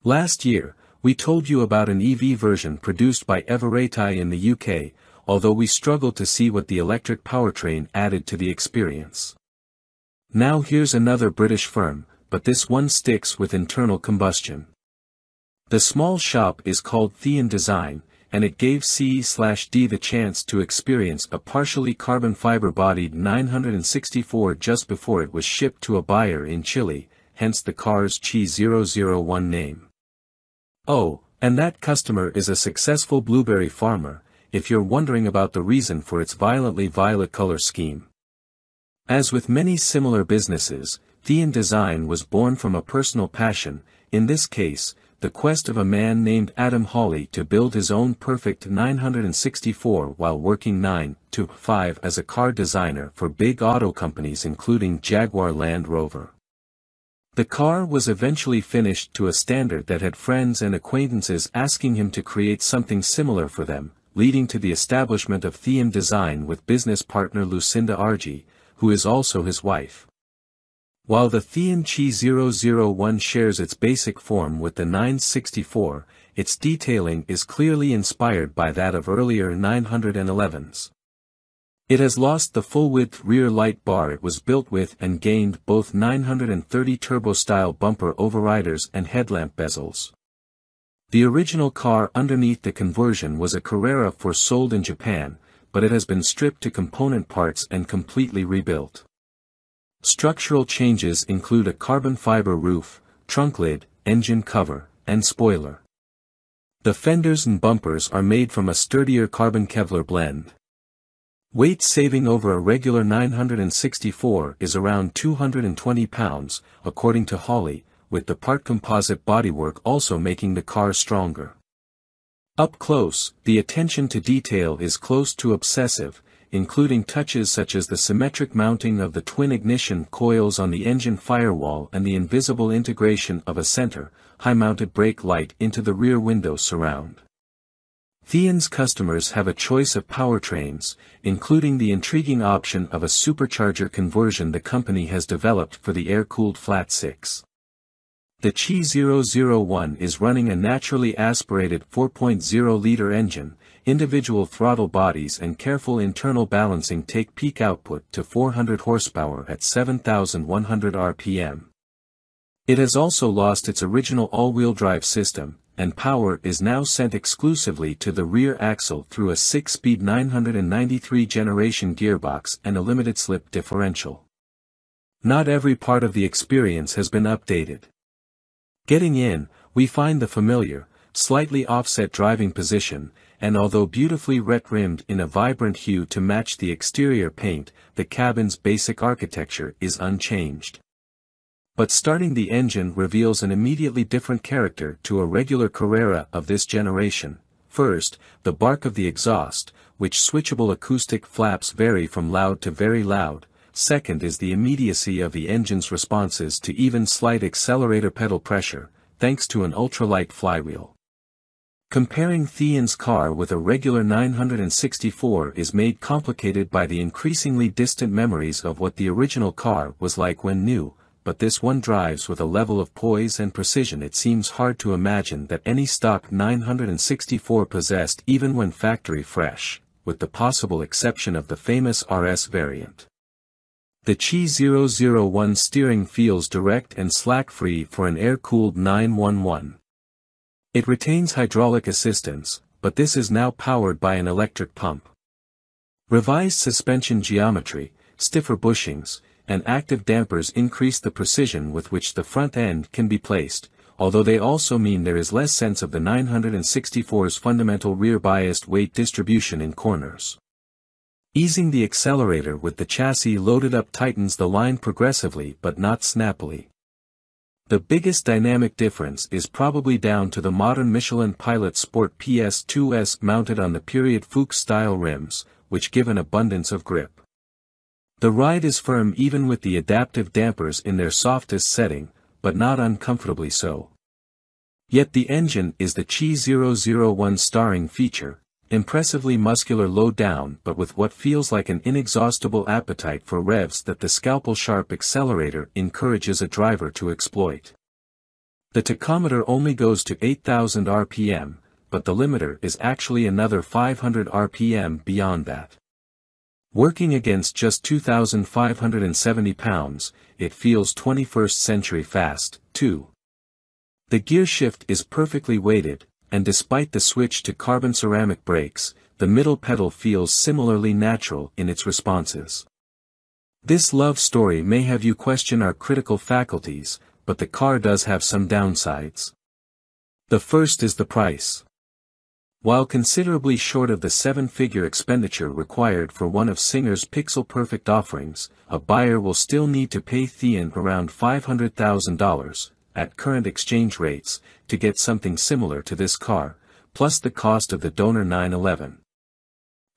Last year, we told you about an EV version produced by Everetai in the UK, although we struggled to see what the electric powertrain added to the experience. Now here's another British firm, but this one sticks with internal combustion. The small shop is called Thean Design, and it gave C/D the chance to experience a partially carbon fiber-bodied 964 just before it was shipped to a buyer in Chile, hence the car's Chi001 name. Oh, and that customer is a successful blueberry farmer, if you're wondering about the reason for its violently violet color scheme. As with many similar businesses, Thean Design was born from a personal passion, in this case, the quest of a man named Adam Hawley to build his own perfect 964 while working 9 to 5 as a car designer for big auto companies including Jaguar Land Rover. The car was eventually finished to a standard that had friends and acquaintances asking him to create something similar for them, leading to the establishment of Thean Design with business partner Lucinda Argy, who is also his wife. While the Thean Chi001 shares its basic form with the 964, its detailing is clearly inspired by that of earlier 911s. It has lost the full-width rear light bar it was built with and gained both 930 turbo-style bumper overriders and headlamp bezels. The original car underneath the conversion was a Carrera 4 sold in Japan, but it has been stripped to component parts and completely rebuilt. Structural changes include a carbon fiber roof, trunk lid, engine cover, and spoiler. The fenders and bumpers are made from a sturdier carbon Kevlar blend. Weight saving over a regular 964 is around 220 pounds, according to Hawley, with the part composite bodywork also making the car stronger. Up close, the attention to detail is close to obsessive, including touches such as the symmetric mounting of the twin ignition coils on the engine firewall and the invisible integration of a center, high-mounted brake light into the rear window surround. Thean's customers have a choice of powertrains, including the intriguing option of a supercharger conversion the company has developed for the air-cooled flat 6. The Chi001 is running a naturally aspirated 4.0-liter engine. Individual throttle bodies and careful internal balancing take peak output to 400 horsepower at 7,100 rpm. It has also lost its original all-wheel drive system, and power is now sent exclusively to the rear axle through a 6-speed 993 generation gearbox and a limited-slip differential. Not every part of the experience has been updated. Getting in, we find the familiar, slightly offset driving position, and although beautifully ret-rimmed in a vibrant hue to match the exterior paint, the cabin's basic architecture is unchanged. But starting the engine reveals an immediately different character to a regular Carrera of this generation. First, the bark of the exhaust, which switchable acoustic flaps vary from loud to very loud. Second is the immediacy of the engine's responses to even slight accelerator pedal pressure, thanks to an ultralight flywheel. Comparing Thean's car with a regular 964 is made complicated by the increasingly distant memories of what the original car was like when new, but this one drives with a level of poise and precision it seems hard to imagine that any stock 964 possessed even when factory fresh, with the possible exception of the famous RS variant. The Chi 001 steering feels direct and slack-free for an air-cooled 911. It retains hydraulic assistance, but this is now powered by an electric pump. Revised suspension geometry, stiffer bushings, and active dampers increase the precision with which the front end can be placed, although they also mean there is less sense of the 964's fundamental rear-biased weight distribution in corners. Easing the accelerator with the chassis loaded up tightens the line progressively but not snappily. The biggest dynamic difference is probably down to the modern Michelin Pilot Sport PS2S mounted on the period Fuchs-style rims, which give an abundance of grip. The ride is firm even with the adaptive dampers in their softest setting, but not uncomfortably so. Yet the engine is the Chi 001 starring feature, impressively muscular low down but with what feels like an inexhaustible appetite for revs that the scalpel-sharp accelerator encourages a driver to exploit. The tachometer only goes to 8,000 RPM, but the limiter is actually another 500 RPM beyond that. Working against just 2,570 pounds, it feels 21st century fast, too. The gear shift is perfectly weighted, and despite the switch to carbon ceramic brakes, the middle pedal feels similarly natural in its responses. This love story may have you question our critical faculties, but the car does have some downsides. The first is the price. While considerably short of the seven-figure expenditure required for one of Singer's pixel-perfect offerings, a buyer will still need to pay Thean around $500,000, at current exchange rates, to get something similar to this car, plus the cost of the donor 911.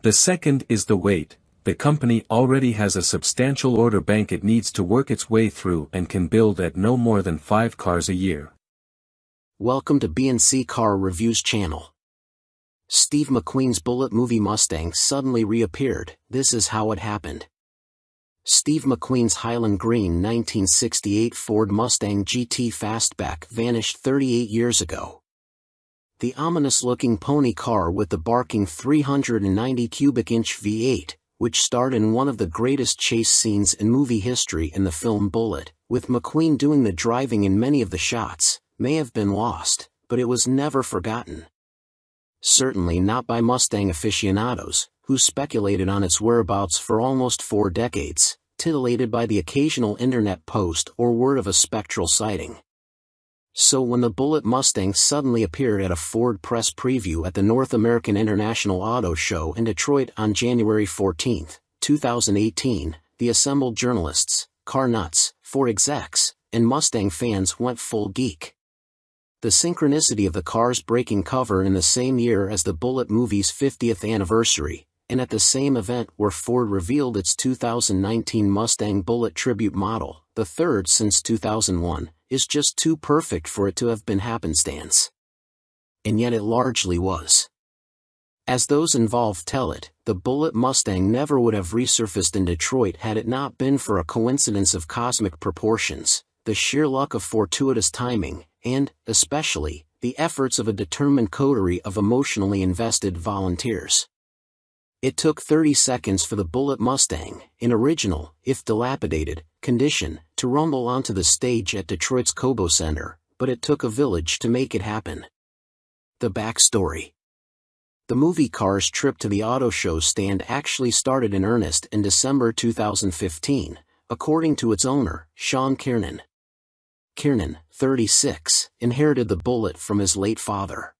The second is the weight. The company already has a substantial order bank it needs to work its way through and can build at no more than 5 cars a year. Welcome to B&C Car Reviews channel. Steve McQueen's Bullitt movie Mustang suddenly reappeared. This is how it happened. Steve McQueen's Highland Green 1968 Ford Mustang GT Fastback vanished 38 years ago. The ominous-looking pony car with the barking 390 cubic inch V8, which starred in one of the greatest chase scenes in movie history in the film Bullitt, with McQueen doing the driving in many of the shots, may have been lost, but it was never forgotten. Certainly not by Mustang aficionados, who speculated on its whereabouts for almost 4 decades, titillated by the occasional internet post or word of a spectral sighting. So when the Bullitt Mustang suddenly appeared at a Ford press preview at the North American International Auto Show in Detroit on January 14, 2018, the assembled journalists, car nuts, Ford execs, and Mustang fans went full geek. The synchronicity of the car's breaking cover in the same year as the Bullitt movie's 50th anniversary, and at the same event where Ford revealed its 2019 Mustang Bullitt tribute model, the third since 2001, is just too perfect for it to have been happenstance. And yet it largely was. As those involved tell it, the Bullitt Mustang never would have resurfaced in Detroit had it not been for a coincidence of cosmic proportions, the sheer luck of fortuitous timing, and, especially, the efforts of a determined coterie of emotionally invested volunteers. It took 30 seconds for the Bullitt Mustang, in original, if dilapidated, condition, to rumble onto the stage at Detroit's Cobo Center, but it took a village to make it happen. The backstory. The movie car's trip to the auto show stand actually started in earnest in December 2015, according to its owner, Sean Kiernan. Kiernan, 36, inherited the Bullitt from his late father.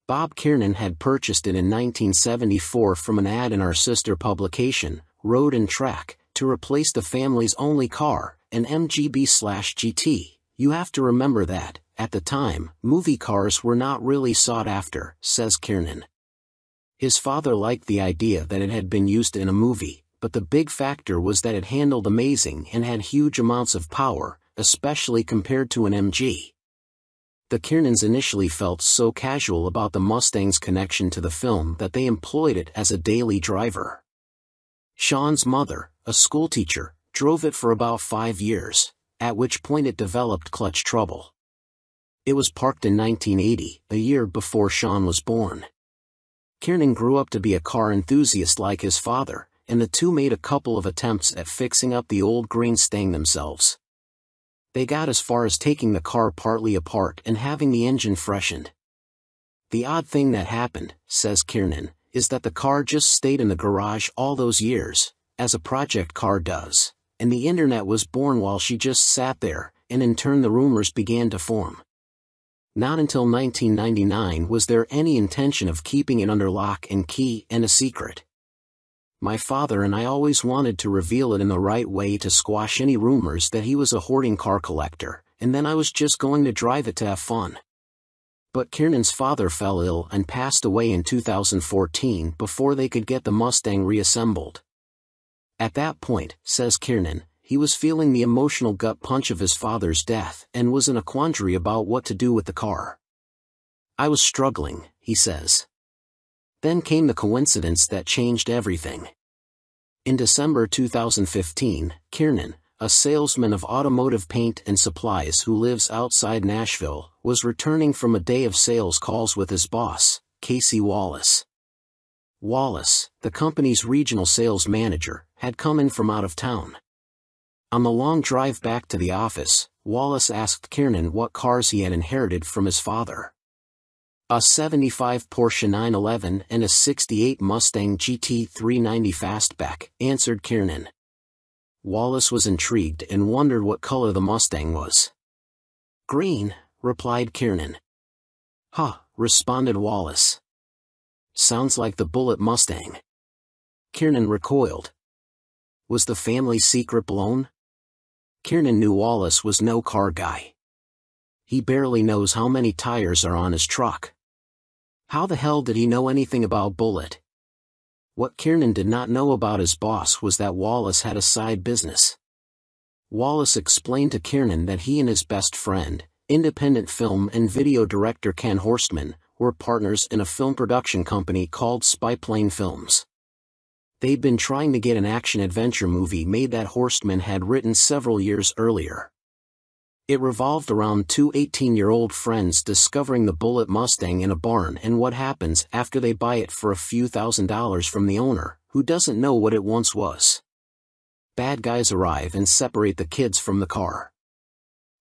Bob Kiernan had purchased it in 1974 from an ad in our sister publication, Road and Track, to replace the family's only car, an MGB/GT. You have to remember that, at the time, movie cars were not really sought after, says Kiernan. His father liked the idea that it had been used in a movie, but the big factor was that it handled amazing and had huge amounts of power, especially compared to an MG. The Kiernans initially felt so casual about the Mustang's connection to the film that they employed it as a daily driver. Sean's mother, a schoolteacher, drove it for about 5 years. at which point it developed clutch trouble. It was parked in 1980, a year before Sean was born. Kiernan grew up to be a car enthusiast like his father, and the two made a couple of attempts at fixing up the old green Mustang themselves. They got as far as taking the car partly apart and having the engine freshened. The odd thing that happened, says Kiernan, is that the car just stayed in the garage all those years, as a project car does, and the internet was born while she just sat there, and in turn the rumors began to form. Not until 1999 was there any intention of keeping it under lock and key and a secret. My father and I always wanted to reveal it in the right way to squash any rumors that he was a hoarding car collector, and then I was just going to drive it to have fun. But Kiernan's father fell ill and passed away in 2014 before they could get the Mustang reassembled. At that point, says Kiernan, he was feeling the emotional gut punch of his father's death and was in a quandary about what to do with the car. I was struggling, he says. Then came the coincidence that changed everything. In December 2015, Kiernan, a salesman of automotive paint and supplies who lives outside Nashville, was returning from a day of sales calls with his boss, Casey Wallace. Wallace, the company's regional sales manager, had come in from out of town. On the long drive back to the office, Wallace asked Kiernan what cars he had inherited from his father. A 75 Porsche 911 and a 68 Mustang GT 390 Fastback, answered Kiernan. Wallace was intrigued and wondered what color the Mustang was. Green, replied Kiernan. Huh, responded Wallace. Sounds like the Bullitt Mustang. Kiernan recoiled. Was the family secret blown? Kiernan knew Wallace was no car guy. He barely knows how many tires are on his truck. How the hell did he know anything about Bullitt? What Kiernan did not know about his boss was that Wallace had a side business. Wallace explained to Kiernan that he and his best friend, independent film and video director Ken Horstman, were partners in a film production company called Spyplane Films. They'd been trying to get an action-adventure movie made that Horstman had written several years earlier. It revolved around two 18-year-old friends discovering the Bullitt Mustang in a barn and what happens after they buy it for a few $1,000s from the owner, who doesn't know what it once was. Bad guys arrive and separate the kids from the car.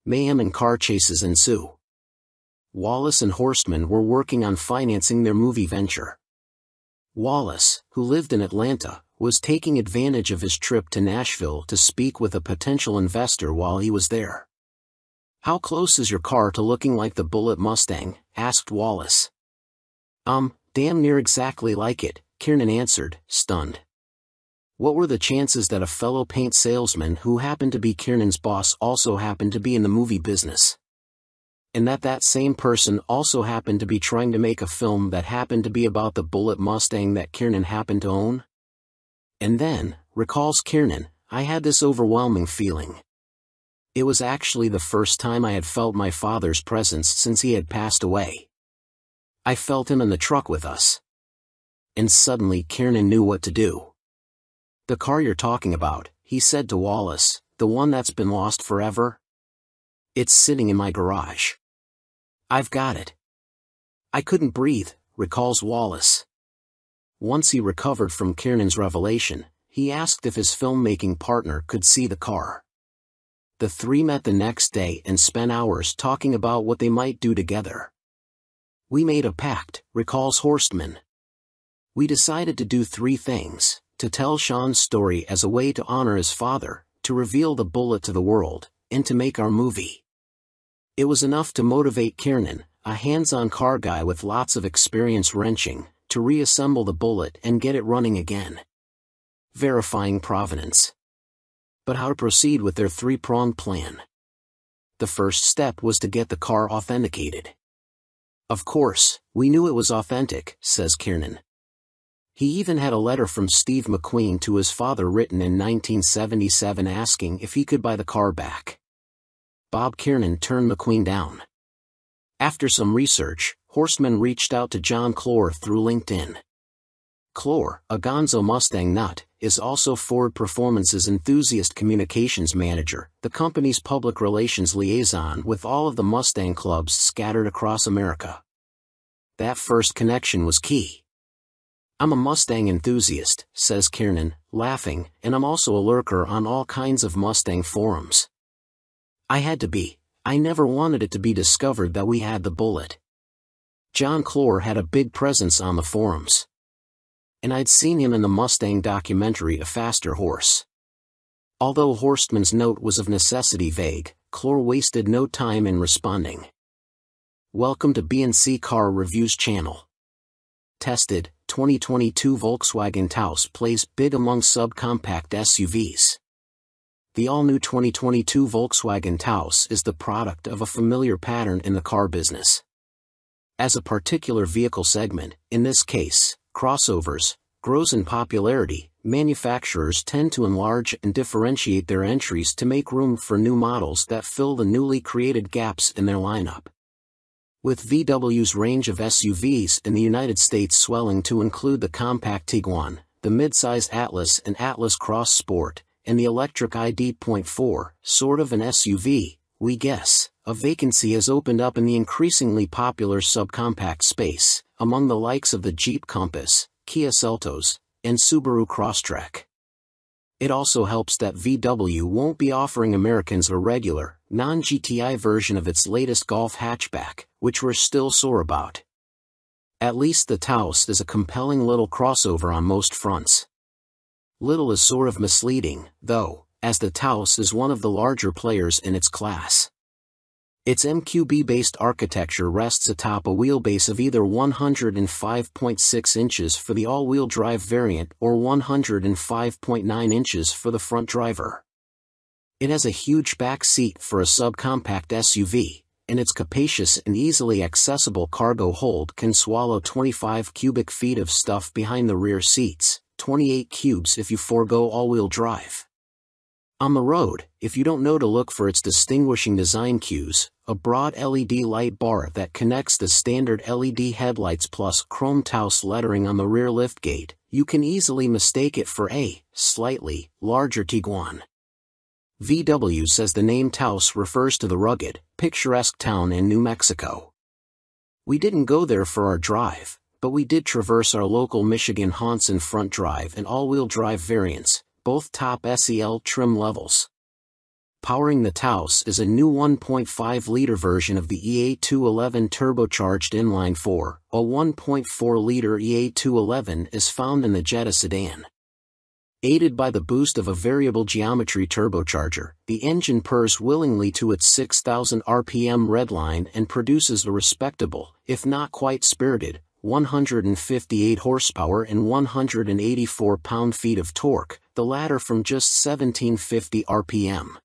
Mayhem and car chases ensue. Wallace and Horstman were working on financing their movie venture. Wallace, who lived in Atlanta, was taking advantage of his trip to Nashville to speak with a potential investor while he was there. How close is your car to looking like the Bullitt Mustang? Asked Wallace. Damn near exactly like it, Kiernan answered, stunned. What were the chances that a fellow paint salesman who happened to be Kiernan's boss also happened to be in the movie business? And that same person also happened to be trying to make a film that happened to be about the Bullitt Mustang that Kiernan happened to own? And then, recalls Kiernan, I had this overwhelming feeling. It was actually the first time I had felt my father's presence since he had passed away. I felt him in the truck with us. And suddenly Kiernan knew what to do. The car you're talking about, he said to Wallace, the one that's been lost forever? It's sitting in my garage. I've got it. I couldn't breathe, recalls Wallace. Once he recovered from Kiernan's revelation, he asked if his filmmaking partner could see the car. The three met the next day and spent hours talking about what they might do together. We made a pact, recalls Horstman. We decided to do three things: to tell Sean's story as a way to honor his father, to reveal the Bullitt to the world, and to make our movie. It was enough to motivate Kiernan, a hands-on car guy with lots of experience wrenching, to reassemble the Bullitt and get it running again. Verifying provenance. But how to proceed with their three-pronged plan? The first step was to get the car authenticated. Of course, we knew it was authentic, says Kiernan. He even had a letter from Steve McQueen to his father written in 1977 asking if he could buy the car back. Bob Kiernan turned McQueen down. After some research, Horstman reached out to John Clore through LinkedIn. Clore, a gonzo Mustang nut, is also Ford Performance's enthusiast communications manager, the company's public relations liaison with all of the Mustang clubs scattered across America. That first connection was key. "I'm a Mustang enthusiast," says Kiernan, laughing, "and I'm also a lurker on all kinds of Mustang forums. I had to be. I never wanted it to be discovered that we had the bullet." John Clore had a big presence on the forums. And I'd seen him in the Mustang documentary A Faster Horse. Although Horstman's note was of necessity vague, Clore wasted no time in responding. "Welcome to B&C Car Reviews channel. Tested, 2022 Volkswagen Taos plays big among subcompact SUVs." The all-new 2022 Volkswagen Taos is the product of a familiar pattern in the car business. As a particular vehicle segment, in this case, crossovers, grows in popularity, manufacturers tend to enlarge and differentiate their entries to make room for new models that fill the newly created gaps in their lineup. With VW's range of SUVs in the United States swelling to include the compact Tiguan, the midsize Atlas and Atlas Cross Sport, and the electric ID.4, sort of an SUV, we guess, a vacancy has opened up in the increasingly popular subcompact space, among the likes of the Jeep Compass, Kia Seltos, and Subaru Crosstrek. It also helps that VW won't be offering Americans a regular, non-GTI version of its latest Golf hatchback, which we're still sore about. At least the Taos is a compelling little crossover on most fronts. Little is sort of misleading, though, as the Taos is one of the larger players in its class. Its MQB-based architecture rests atop a wheelbase of either 105.6 inches for the all-wheel drive variant or 105.9 inches for the front driver. It has a huge back seat for a subcompact SUV, and its capacious and easily accessible cargo hold can swallow 25 cubic feet of stuff behind the rear seats, 28 cubes if you forego all-wheel drive. On the road, if you don't know to look for its distinguishing design cues, a broad LED light bar that connects the standard LED headlights plus chrome Taos lettering on the rear liftgate, you can easily mistake it for a slightly larger Tiguan. VW says the name Taos refers to the rugged, picturesque town in New Mexico. We didn't go there for our drive, but we did traverse our local Michigan haunts in front drive and all-wheel drive variants, both top SEL trim levels. Powering the Taos is a new 1.5-liter version of the EA211 turbocharged inline-4, a 1.4-liter EA211 is found in the Jetta sedan. Aided by the boost of a variable geometry turbocharger, the engine purrs willingly to its 6,000 RPM redline and produces a respectable, if not quite spirited, 158 horsepower and 184 pound-feet of torque, the latter from just 1750 RPM.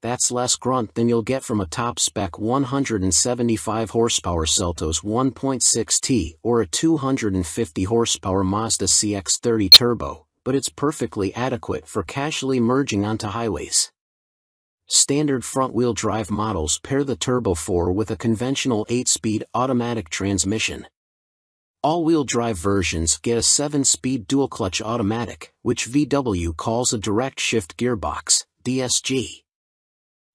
That's less grunt than you'll get from a top-spec 175 horsepower Seltos 1.6T or a 250 horsepower Mazda CX-30 Turbo, but it's perfectly adequate for casually merging onto highways. Standard front-wheel drive models pair the Turbo 4 with a conventional 8-speed automatic transmission. All-wheel drive versions get a 7-speed dual-clutch automatic, which VW calls a direct-shift gearbox, DSG.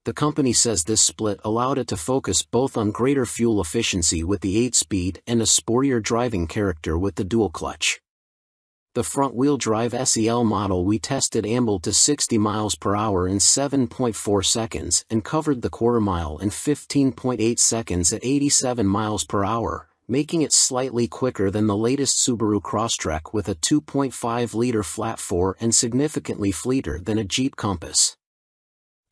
The company says this split allowed it to focus both on greater fuel efficiency with the 8-speed and a sportier driving character with the dual-clutch. The front-wheel drive SEL model we tested ambled to 60 miles per hour in 7.4 seconds and covered the quarter mile in 15.8 seconds at 87 miles per hour, making it slightly quicker than the latest Subaru Crosstrek with a 2.5-liter flat-4 and significantly fleeter than a Jeep Compass.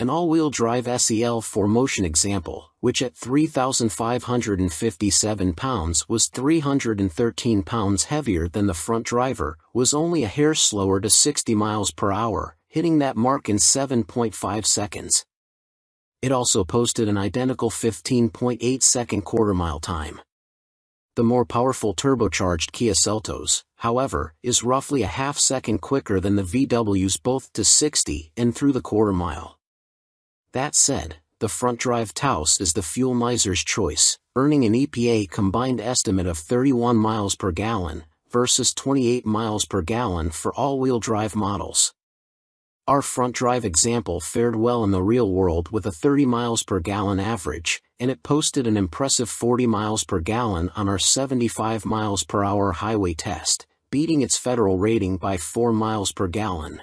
An all-wheel drive SEL 4Motion example, which at 3,557 pounds was 313 pounds heavier than the front driver, was only a hair slower to 60 miles per hour, hitting that mark in 7.5 seconds. It also posted an identical 15.8-second quarter-mile time. The more powerful turbocharged Kia Seltos, however, is roughly a half-second quicker than the VW's both to 60 and through the quarter mile. That said, the front-drive Taos is the fuel miser's choice, earning an EPA combined estimate of 31 miles per gallon, versus 28 miles per gallon for all-wheel drive models. Our front drive example fared well in the real world with a 30 miles per gallon average, and it posted an impressive 40 miles per gallon on our 75 miles per hour highway test, beating its federal rating by 4 miles per gallon.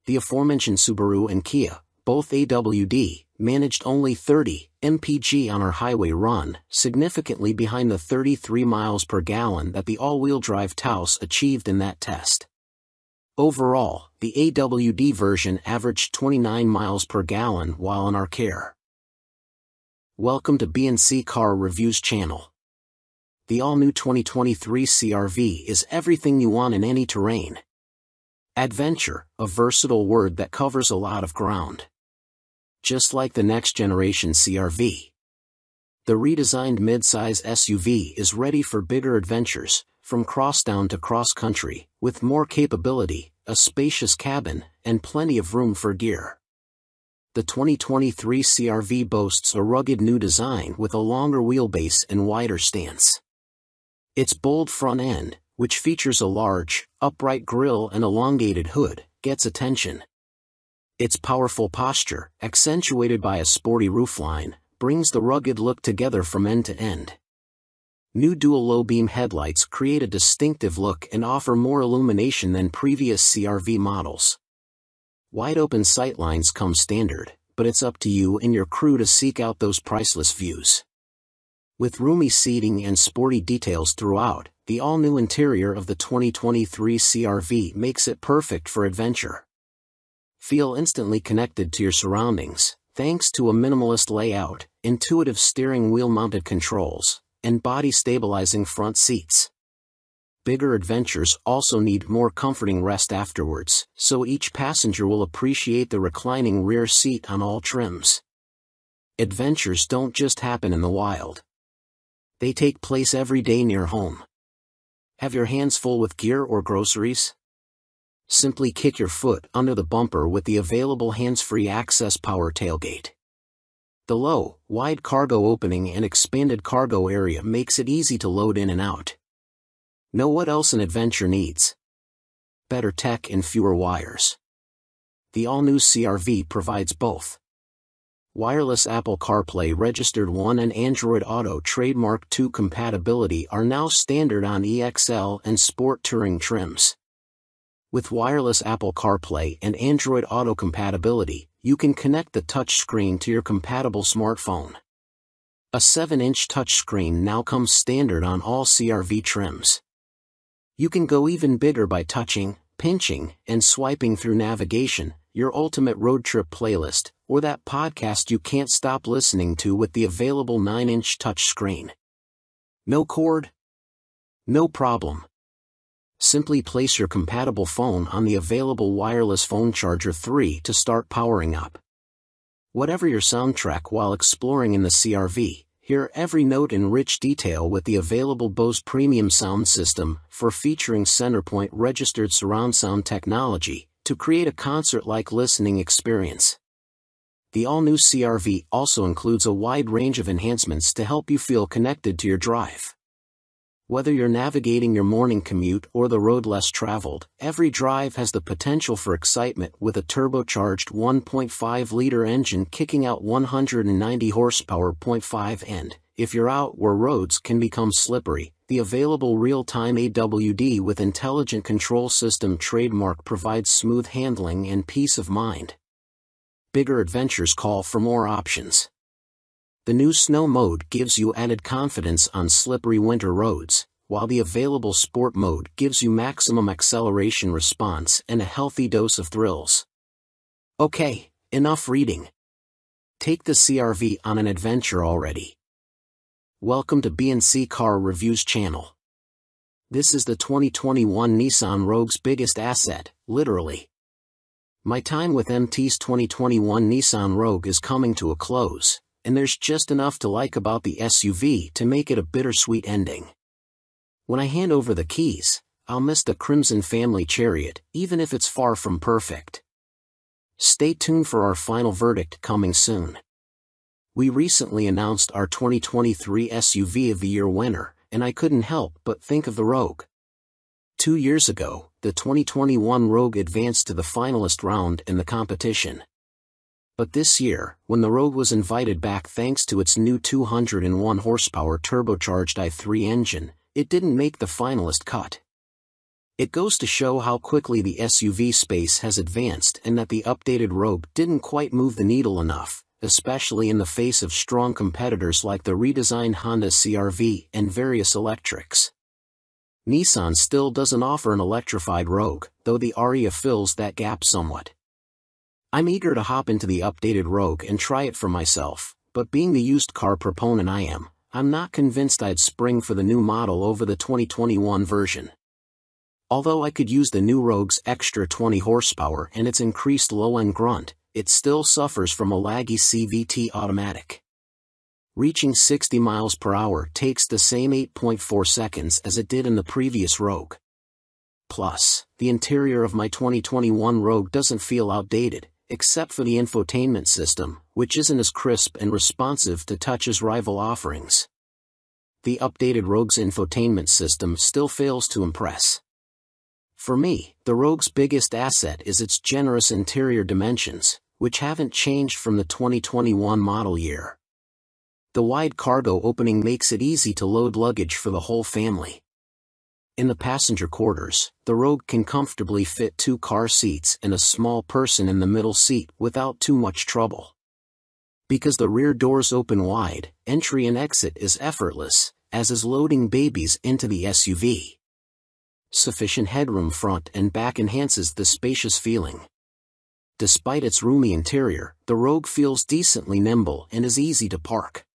The aforementioned Subaru and Kia, both AWD, managed only 30 mpg on our highway run, significantly behind the 33 miles per gallon that the all-wheel drive Taos achieved in that test. Overall, the AWD version averaged 29 miles per gallon while in our care. Welcome to B&C Car Reviews channel. The all-new 2023 CR-V is everything you want in any terrain. Adventure, a versatile word that covers a lot of ground. Just like the next-generation CR-V. The redesigned mid-size SUV is ready for bigger adventures, from crosstown to cross-country, with more capability, a spacious cabin, and plenty of room for gear. The 2023 CR-V boasts a rugged new design with a longer wheelbase and wider stance. Its bold front end, which features a large, upright grille and elongated hood, gets attention. Its powerful posture, accentuated by a sporty roofline, brings the rugged look together from end to end. New dual low-beam headlights create a distinctive look and offer more illumination than previous CR-V models. Wide-open sightlines come standard, but it's up to you and your crew to seek out those priceless views. With roomy seating and sporty details throughout, the all-new interior of the 2023 CR-V makes it perfect for adventure. Feel instantly connected to your surroundings, thanks to a minimalist layout, intuitive steering wheel-mounted controls, and body-stabilizing front seats. Bigger adventures also need more comforting rest afterwards, so each passenger will appreciate the reclining rear seat on all trims. Adventures don't just happen in the wild. They take place every day near home. Have your hands full with gear or groceries? Simply kick your foot under the bumper with the available hands-free access power tailgate. The low, wide cargo opening and expanded cargo area makes it easy to load in and out. Know what else an adventure needs? Better tech and fewer wires. The all-new CR-V provides both. Wireless Apple CarPlay Registered 1 and Android Auto Trademark 2 compatibility are now standard on EXL and Sport Touring trims. With wireless Apple CarPlay and Android Auto compatibility, you can connect the touchscreen to your compatible smartphone. A 7-inch touchscreen now comes standard on all CR-V trims. You can go even bigger by touching, pinching, and swiping through navigation, your ultimate road trip playlist, or that podcast you can't stop listening to with the available 9-inch touchscreen. No cord? No problem. Simply place your compatible phone on the available wireless phone charger 3 to start powering up. Whatever your soundtrack while exploring in the CR-V, hear every note in rich detail with the available Bose Premium Sound System for featuring Centerpoint registered surround sound technology to create a concert-like listening experience. The all-new CR-V also includes a wide range of enhancements to help you feel connected to your drive. Whether you're navigating your morning commute or the road less traveled, every drive has the potential for excitement with a turbocharged 1.5-liter engine kicking out 190 horsepower. 0.5 and, if you're out where roads can become slippery, the available real-time AWD with intelligent control system trademark provides smooth handling and peace of mind. Bigger adventures call for more options. The new Snow mode gives you added confidence on slippery winter roads, while the available Sport mode gives you maximum acceleration response and a healthy dose of thrills. Okay, enough reading. Take the CR-V on an adventure already. Welcome to B&C Car Reviews channel. This is the 2021 Nissan Rogue's biggest asset, literally. My time with MT's 2021 Nissan Rogue is coming to a close, and there's just enough to like about the SUV to make it a bittersweet ending. When I hand over the keys, I'll miss the Crimson Family Chariot, even if it's far from perfect. Stay tuned for our final verdict coming soon. We recently announced our 2023 SUV of the Year winner, and I couldn't help but think of the Rogue. 2 years ago, the 2021 Rogue advanced to the finalist round in the competition. But this year, when the Rogue was invited back thanks to its new 201 horsepower turbocharged i3 engine, it didn't make the finalist cut. It goes to show how quickly the SUV space has advanced and that the updated Rogue didn't quite move the needle enough, especially in the face of strong competitors like the redesigned Honda CR-V and various electrics. Nissan still doesn't offer an electrified Rogue, though the Ariya fills that gap somewhat. I'm eager to hop into the updated Rogue and try it for myself, but being the used car proponent I'm not convinced I'd spring for the new model over the 2021 version. Although I could use the new Rogue's extra 20 horsepower and its increased low-end grunt, it still suffers from a laggy CVT automatic. Reaching 60 miles per hour takes the same 8.4 seconds as it did in the previous Rogue. Plus, the interior of my 2021 Rogue doesn't feel outdated, except for the infotainment system, which isn't as crisp and responsive to Touch's rival offerings. The updated Rogue's infotainment system still fails to impress. For me, the Rogue's biggest asset is its generous interior dimensions, which haven't changed from the 2021 model year. The wide cargo opening makes it easy to load luggage for the whole family. In the passenger quarters, the Rogue can comfortably fit 2 car seats and a small person in the middle seat without too much trouble. Because the rear doors open wide, entry and exit is effortless, as is loading babies into the SUV. Sufficient headroom front and back enhances the spacious feeling. Despite its roomy interior, the Rogue feels decently nimble and is easy to park.